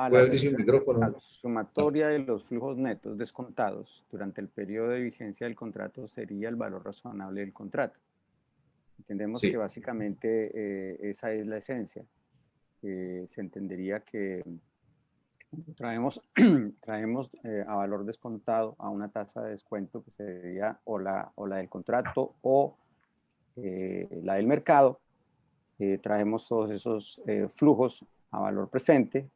puede abrir su micrófono. La sumatoria de los flujos netos descontados durante el periodo de vigencia del contrato sería el valor razonable del contrato. Entendemos que básicamente esa es la esencia. Se entendería que traemos a valor descontado a una tasa de descuento que sería o la del contrato o la del mercado. Traemos todos esos flujos a valor presente.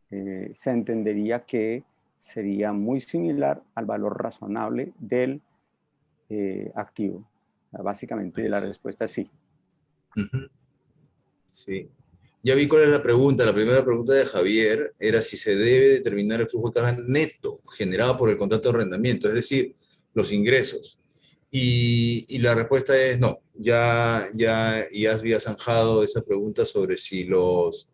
Se entendería que sería muy similar al valor razonable del activo. Básicamente la respuesta es sí. Sí. Ya vi cuál es la pregunta. La primera pregunta de Javier era si se debe determinar el flujo de caja neto generado por el contrato de arrendamiento, es decir, los ingresos. Y la respuesta es no. Ya había zanjado esa pregunta sobre si los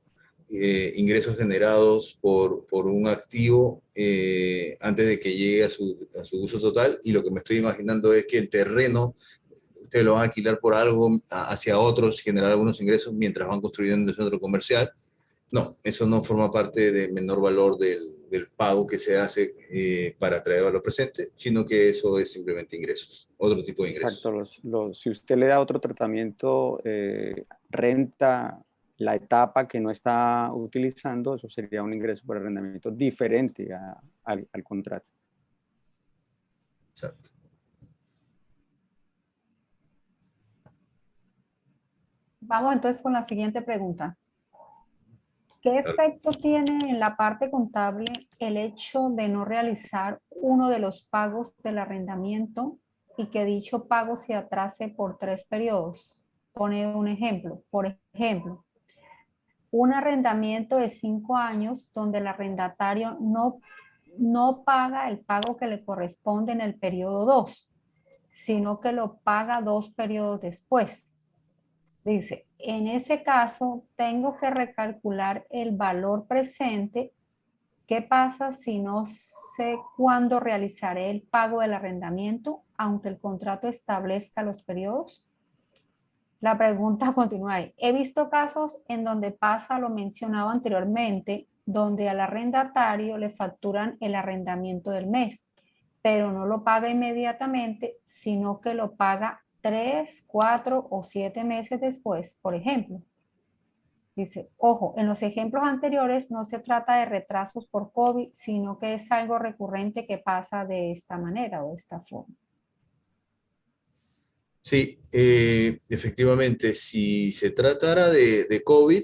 ingresos generados por un activo antes de que llegue a su uso total, y lo que me estoy imaginando es que el terreno ustedes lo van a alquilar por algo hacia otros, generar algunos ingresos mientras van construyendo el centro comercial. No, eso no forma parte del menor valor del pago que se hace para traer valor presente, sino que eso es simplemente ingresos, otro tipo de ingresos. Exacto, si usted le da otro tratamiento, renta la etapa que no está utilizando, eso sería un ingreso por arrendamiento diferente al contrato. Exacto. Vamos entonces con la siguiente pregunta. ¿Qué efecto tiene en la parte contable el hecho de no realizar uno de los pagos del arrendamiento y que dicho pago se atrase por 3 periodos? Pone un ejemplo. Por ejemplo, un arrendamiento de 5 años donde el arrendatario no paga el pago que le corresponde en el periodo 2, sino que lo paga 2 periodos después. Dice, en ese caso, tengo que recalcular el valor presente. ¿Qué pasa si no sé cuándo realizaré el pago del arrendamiento, aunque el contrato establezca los periodos? La pregunta continúa ahí. He visto casos en donde pasa lo mencionado anteriormente, donde al arrendatario le facturan el arrendamiento del mes, pero no lo paga inmediatamente, sino que lo paga 3, 4 o 7 meses después, por ejemplo. Dice, ojo, en los ejemplos anteriores no se trata de retrasos por COVID, sino que es algo recurrente que pasa de esta manera o de esta forma. Sí, efectivamente, si se tratara de COVID,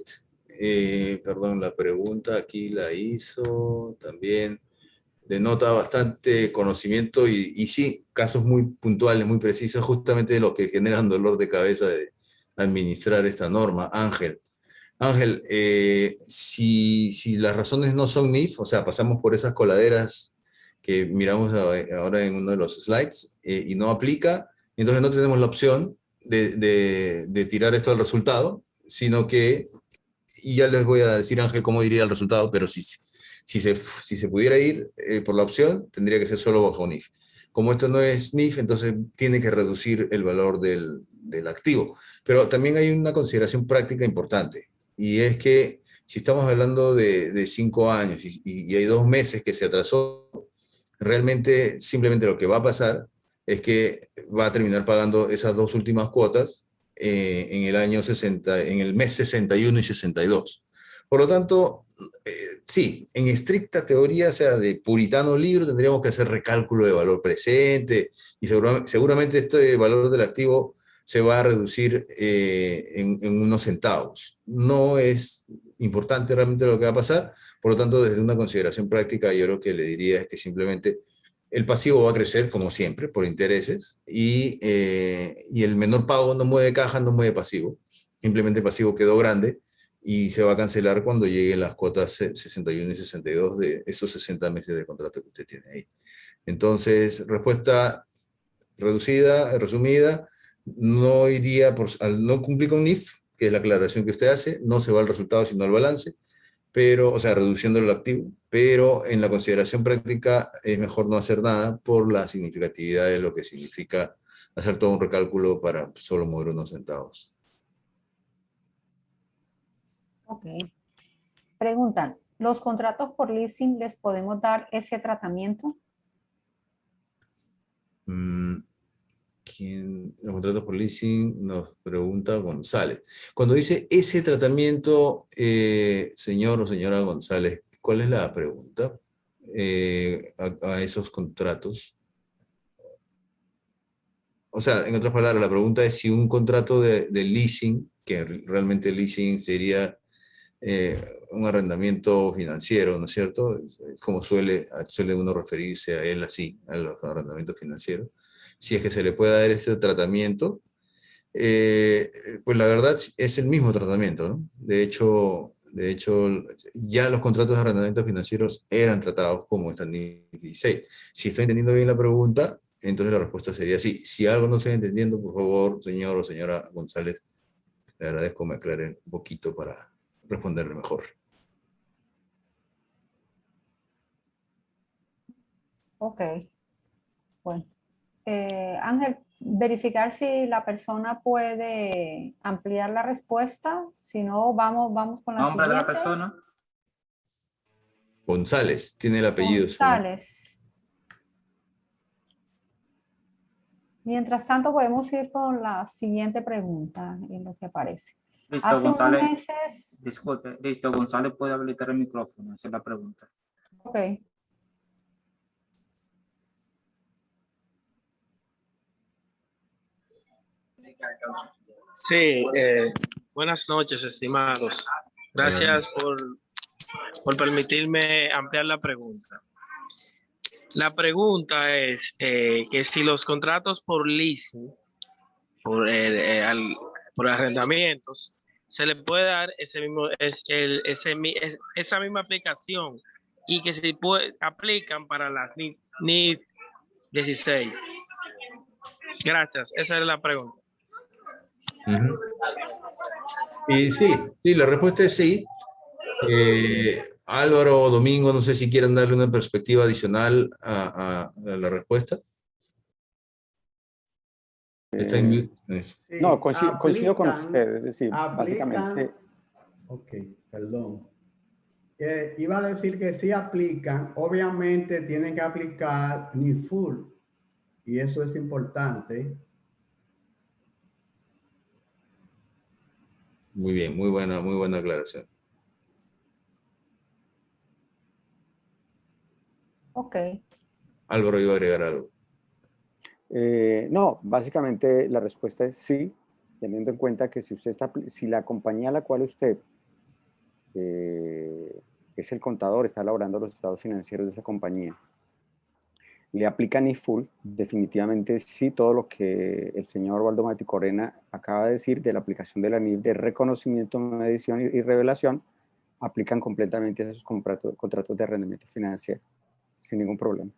perdón, la pregunta aquí la hizo también, denota bastante conocimiento y sí, casos muy puntuales, muy precisos, justamente de lo que generan dolor de cabeza de administrar esta norma. Ángel, si las razones no son NIF, o sea, pasamos por esas coladeras que miramos ahora en uno de los slides y no aplica, entonces no tenemos la opción de tirar esto al resultado, sino que, y ya les voy a decir, Ángel, cómo diría el resultado, pero si se pudiera ir por la opción, tendría que ser solo bajo NIF. Como esto no es NIF, entonces tiene que reducir el valor del activo. Pero también hay una consideración práctica importante. Y es que si estamos hablando de 5 años y hay 2 meses que se atrasó, realmente simplemente lo que va a pasar es que va a terminar pagando esas 2 últimas cuotas en el año 60, en el mes 61 y 62. Por lo tanto, sí, en estricta teoría, o sea, de puritano libro, tendríamos que hacer recálculo de valor presente y seguramente este valor del activo se va a reducir en unos centavos. No es importante realmente lo que va a pasar, por lo tanto, desde una consideración práctica, yo lo que le diría es que simplemente el pasivo va a crecer, como siempre, por intereses, y el menor pago no mueve caja, no mueve pasivo. Simplemente el pasivo quedó grande y se va a cancelar cuando lleguen las cuotas 61 y 62 de esos 60 meses de contrato que usted tiene ahí. Entonces, respuesta reducida, resumida, no iría al no cumplir con NIF, que es la aclaración que usted hace, no se va al resultado sino al balance, pero, o sea, reduciendo el activo, pero en la consideración práctica es mejor no hacer nada por la significatividad de lo que significa hacer todo un recálculo para solo mover unos centavos. Ok. Preguntan, ¿los contratos por leasing les podemos dar ese tratamiento? Los contratos por leasing nos pregunta González. Cuando dice ese tratamiento, señor o señora González, ¿cuál es la pregunta a esos contratos? O sea, en otras palabras, la pregunta es si un contrato de leasing, que realmente leasing sería un arrendamiento financiero, ¿no es cierto? Como suele uno referirse a él así, a los arrendamientos financieros. Si es que se le puede dar este tratamiento, pues la verdad es el mismo tratamiento, ¿no? De hecho, ya los contratos de arrendamientos financieros eran tratados como están en 16. Si estoy entendiendo bien la pregunta, entonces la respuesta sería sí. Si algo no estoy entendiendo, por favor, señor o señora González, le agradezco me aclaren un poquito para responderle mejor. Ok. Bueno. Ángel, verificar si la persona puede ampliar la respuesta. Si no, vamos con la Nombre de la siguiente. persona. González, tiene el apellido, señor. González. Mientras tanto, podemos ir con la siguiente pregunta en lo que aparece. Listo, Hace unos González. meses. Disculpe, listo, González puede habilitar el micrófono, esa es la pregunta. Ok. Sí, Buenas noches, estimados. Gracias por permitirme ampliar la pregunta. La pregunta es que si los contratos por leasing, por arrendamientos, se le puede dar esa misma aplicación y que se aplican para las NIF 16. Gracias, esa es la pregunta. Ujú. Y sí, la respuesta es sí. Álvaro o Domingo, no sé si quieren darle una perspectiva adicional a la respuesta. Está en mute. Sí, no, coincido con usted, es decir, básicamente... Ok, perdón. Iba a decir que sí aplican, obviamente tienen que aplicar NIF full, y eso es importante. Muy bien, muy buena aclaración. Ok. Álvaro iba a agregar algo. No, básicamente la respuesta es sí, teniendo en cuenta que si la compañía a la cual usted es el contador, está elaborando los estados financieros de esa compañía, le aplica NIF full, definitivamente sí, todo lo que el señor Waldemar Corena acaba de decir de la aplicación de la NIF de reconocimiento, medición y revelación, aplican completamente a esos contratos de arrendamiento financiero, sin ningún problema.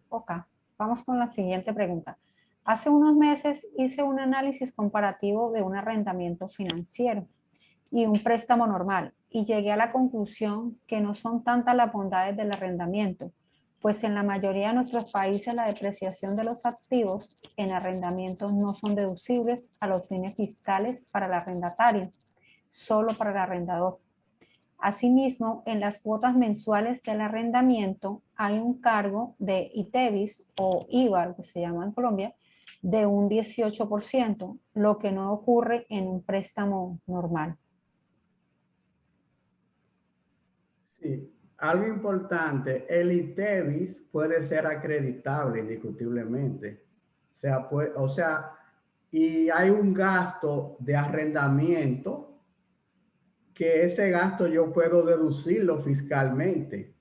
Ok, vamos con la siguiente pregunta. Hace unos meses hice un análisis comparativo de un arrendamiento financiero y un préstamo normal y llegué a la conclusión que no son tantas las bondades del arrendamiento, pues en la mayoría de nuestros países la depreciación de los activos en arrendamientos no son deducibles a los fines fiscales para el arrendatario, solo para el arrendador. Asimismo, en las cuotas mensuales del arrendamiento hay un cargo de ITEVIS o IVA, que se llama en Colombia, de un 18%, lo que no ocurre en un préstamo normal. Sí, algo importante, el ITEVIS puede ser acreditable indiscutiblemente. O sea, y hay un gasto de arrendamiento que ese gasto yo puedo deducirlo fiscalmente.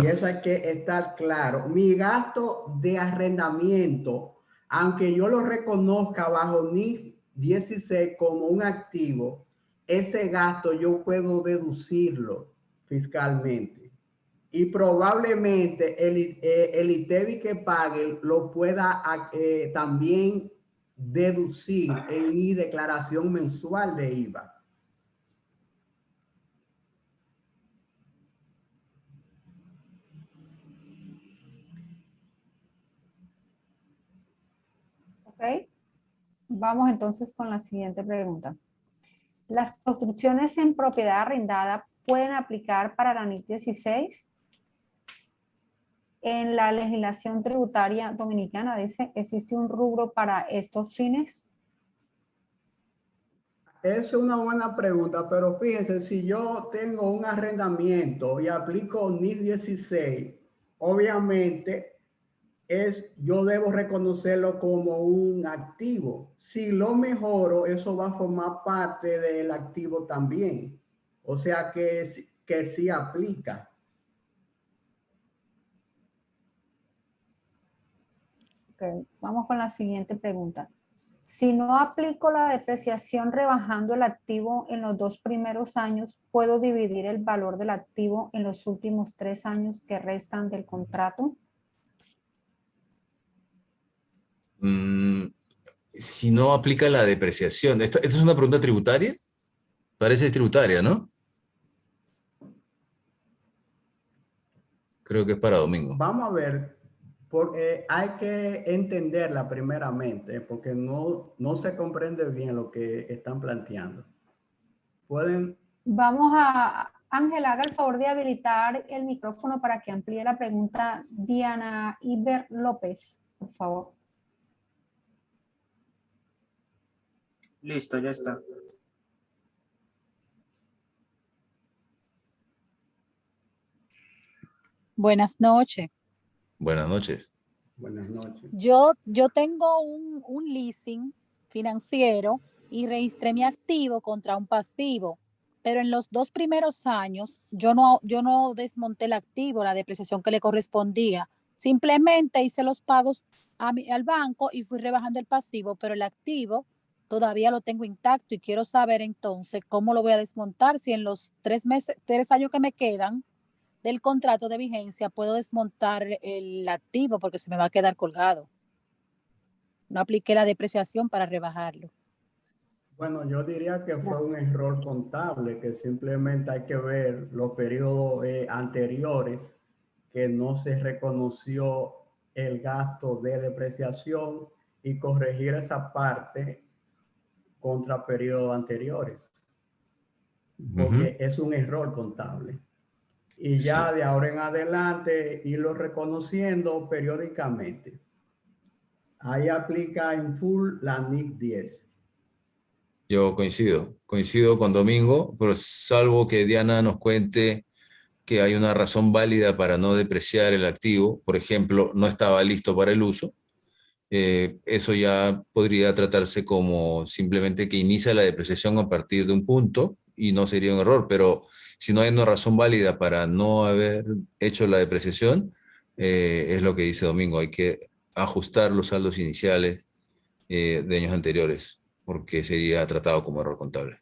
Y eso hay que estar claro. Mi gasto de arrendamiento, aunque yo lo reconozca bajo NIF 16 como un activo, ese gasto yo puedo deducirlo fiscalmente. Y probablemente el ITEVI que pague lo pueda también deducir en mi declaración mensual de IVA. ¿Ok? Vamos entonces con la siguiente pregunta. ¿Las construcciones en propiedad arrendada pueden aplicar para la NIF 16? En la legislación tributaria dominicana dice, ¿existe un rubro para estos fines? Es una buena pregunta, pero fíjense, si yo tengo un arrendamiento y aplico NIF 16, obviamente yo debo reconocerlo como un activo. Si lo mejoro, eso va a formar parte del activo también. O sea que sí aplica. Okay. Vamos con la siguiente pregunta. Si no aplico la depreciación rebajando el activo en los 2 primeros años, ¿puedo dividir el valor del activo en los últimos 3 años que restan del contrato? Si no aplica la depreciación. ¿Esta es una pregunta tributaria? Parece tributaria, ¿no? Creo que es para Domingo. Vamos a ver, hay que entenderla primeramente, porque no se comprende bien lo que están planteando. Vamos a, Ángela, haga el favor de habilitar el micrófono para que amplíe la pregunta Diana Iber López, por favor. Listo, ya está. Buenas noches. Buenas noches. Buenas noches. Yo tengo un leasing financiero y registré mi activo contra un pasivo. Pero en los 2 primeros años yo no desmonté el activo, la depreciación que le correspondía. Simplemente hice los pagos al banco y fui rebajando el pasivo, pero el activo todavía lo tengo intacto y quiero saber entonces cómo lo voy a desmontar, si en los 3 años que me quedan del contrato de vigencia puedo desmontar el activo porque se me va a quedar colgado. No apliqué la depreciación para rebajarlo. Bueno, yo diría que fue un error contable, que simplemente hay que ver los periodos anteriores que no se reconoció el gasto de depreciación y corregir esa parte contra periodos anteriores, porque es un error contable. Y ya de ahora en adelante irlo reconociendo periódicamente. Ahí aplica en full la NIC 10. Yo coincido con Domingo, pero salvo que Diana nos cuente que hay una razón válida para no depreciar el activo, por ejemplo, no estaba listo para el uso, eso ya podría tratarse como simplemente que inicia la depreciación a partir de un punto y no sería un error, pero si no hay una razón válida para no haber hecho la depreciación, es lo que dice Domingo, hay que ajustar los saldos iniciales de años anteriores, porque sería tratado como error contable.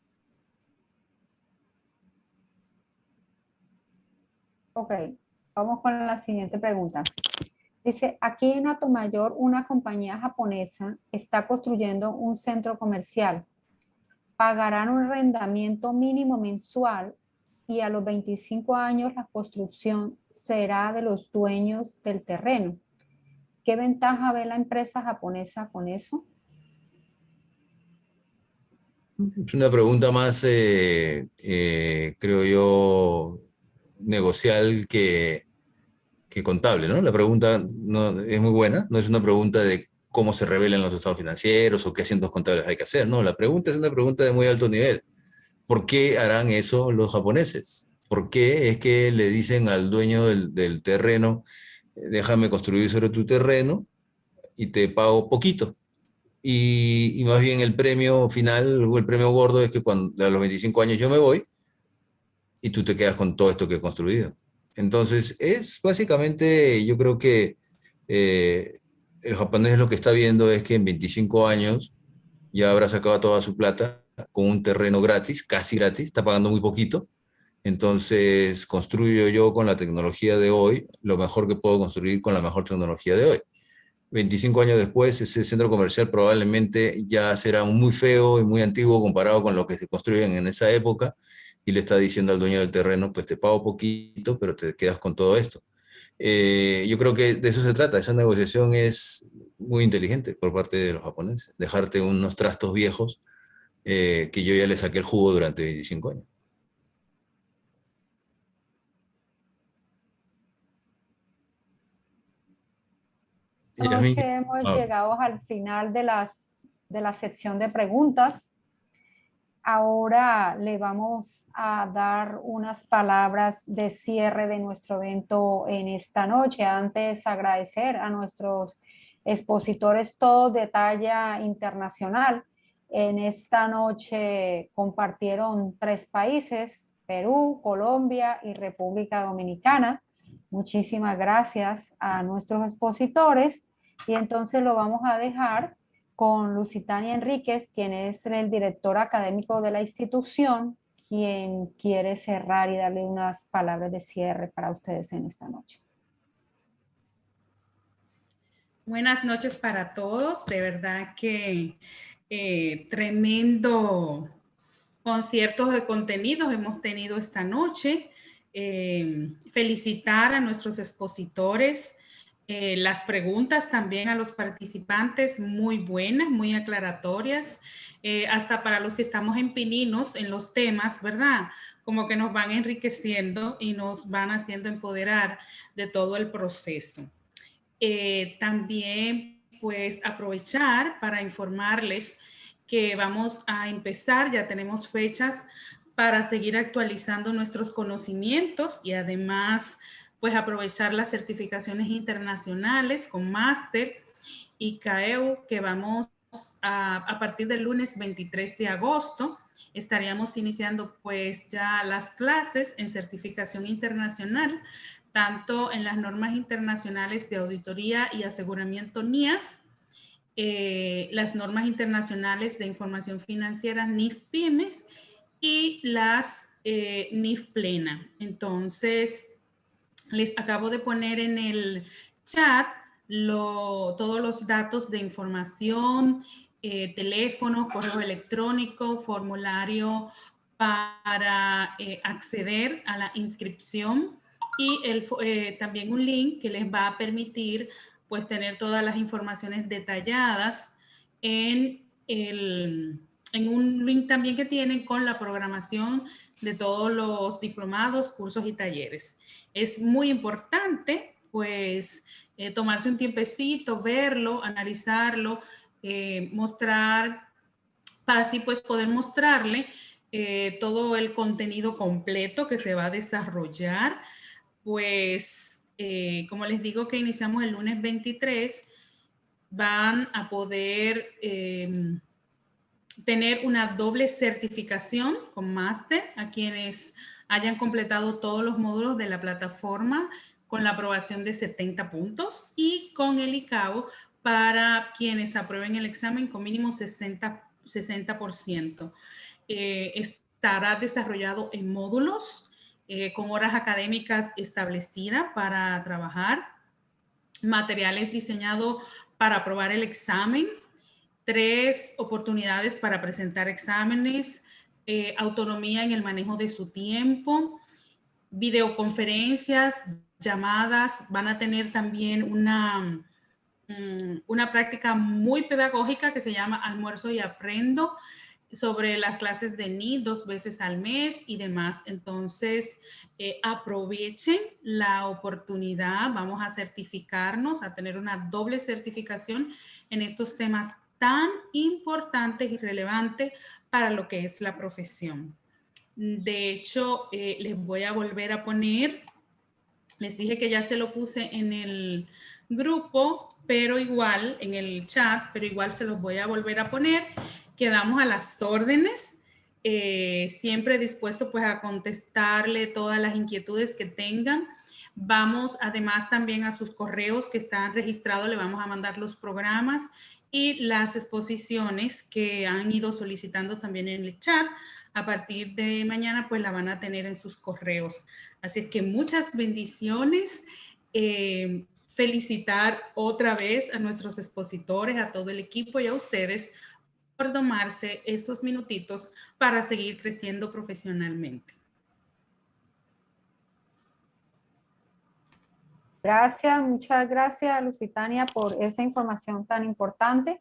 Ok, vamos con la siguiente pregunta. Dice, aquí en Atomayor, una compañía japonesa está construyendo un centro comercial. Pagarán un arrendamiento mínimo mensual y a los 25 años la construcción será de los dueños del terreno. ¿Qué ventaja ve la empresa japonesa con eso? Es una pregunta más, creo yo, negocial que contable, ¿no? La pregunta no, es muy buena, no es una pregunta de cómo se revelan los estados financieros o qué asientos contables hay que hacer, no, la pregunta es una pregunta de muy alto nivel. ¿Por qué harán eso los japoneses? ¿Por qué es que le dicen al dueño del terreno, déjame construir sobre tu terreno y te pago poquito? Y más bien el premio final, o el premio gordo, es que cuando a los 25 años yo me voy y tú te quedas con todo esto que he construido. Entonces, es básicamente, yo creo que el japonés lo que está viendo es que en 25 años ya habrá sacado toda su plata con un terreno gratis, casi gratis, está pagando muy poquito. Entonces, construyo yo con la tecnología de hoy lo mejor que puedo construir con la mejor tecnología de hoy. 25 años después, ese centro comercial probablemente ya será muy feo y muy antiguo comparado con lo que se construyen en esa época, y le está diciendo al dueño del terreno, pues te pago poquito, pero te quedas con todo esto. Yo creo que de eso se trata. Esa negociación es muy inteligente por parte de los japoneses, dejarte unos trastos viejos que yo ya le saqué el jugo durante 25 años. Esta noche hemos llegado al final de la sección de preguntas. Ahora le vamos a dar unas palabras de cierre de nuestro evento en esta noche. Antes, agradecer a nuestros expositores, todos de talla internacional. En esta noche compartieron 3 países, Perú, Colombia y República Dominicana. Muchísimas gracias a nuestros expositores y entonces lo vamos a dejar con Lusitania Enríquez, quien es el director académico de la institución, quien quiere cerrar y darle unas palabras de cierre para ustedes en esta noche. Buenas noches para todos, de verdad que tremendo conciertos de contenidos hemos tenido esta noche. Felicitar a nuestros expositores, las preguntas también a los participantes muy buenas, muy aclaratorias, hasta para los que estamos en pininos en los temas, ¿verdad? Como que nos van enriqueciendo y nos van haciendo empoderar de todo el proceso. También pues aprovechar para informarles que vamos a empezar, ya tenemos fechas para seguir actualizando nuestros conocimientos y además pues aprovechar las certificaciones internacionales con máster y CAEU que vamos a partir del lunes 23 de agosto, estaríamos iniciando pues ya las clases en certificación internacional, tanto en las normas internacionales de auditoría y aseguramiento NIAS, las normas internacionales de información financiera NIF-PYMES y las NIF Plena. Entonces, les acabo de poner en el chat todos los datos de información, teléfono, correo electrónico, formulario para acceder a la inscripción y también un link que les va a permitir pues tener todas las informaciones detalladas en un link también que tienen con la programación de todos los diplomados, cursos y talleres. Es muy importante pues tomarse un tiempecito, verlo, analizarlo, mostrar, para así pues poder mostrarle todo el contenido completo que se va a desarrollar. Pues como les digo que iniciamos el lunes 23, van a poder tener una doble certificación con máster a quienes hayan completado todos los módulos de la plataforma con la aprobación de 70 puntos y con el ICAO para quienes aprueben el examen con mínimo 60%. Estará desarrollado en módulos con horas académicas establecidas para trabajar, materiales diseñados para aprobar el examen, 3 oportunidades para presentar exámenes, autonomía en el manejo de su tiempo, videoconferencias, llamadas, van a tener también una práctica muy pedagógica que se llama Almuerzo y Aprendo sobre las clases de NI 2 veces al mes y demás. Entonces, aprovechen la oportunidad, vamos a certificarnos, a tener una doble certificación en estos temas tan importantes y relevantes para lo que es la profesión. De hecho, les voy a volver a poner, les dije que ya se lo puse en el grupo, pero igual, en el chat, pero igual se los voy a volver a poner. Quedamos a las órdenes, siempre dispuesto pues a contestarle todas las inquietudes que tengan. Vamos además también a sus correos que están registrados, le vamos a mandar los programas y las exposiciones que han ido solicitando también en el chat. A partir de mañana pues la van a tener en sus correos. Así es que muchas bendiciones. Felicitar otra vez a nuestros expositores, a todo el equipo y a ustedes por tomarse estos minutitos para seguir creciendo profesionalmente. Gracias, muchas gracias, Lusitania, por esa información tan importante.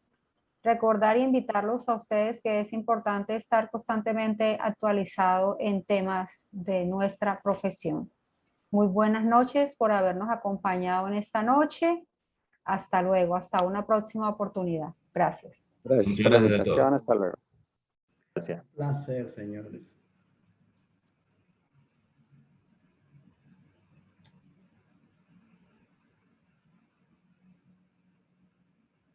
Recordar y invitarlos a ustedes que es importante estar constantemente actualizado en temas de nuestra profesión. Muy buenas noches por habernos acompañado en esta noche. Hasta luego, hasta una próxima oportunidad. Gracias. Gracias por la invitación, hasta luego. Gracias. Placer, señores.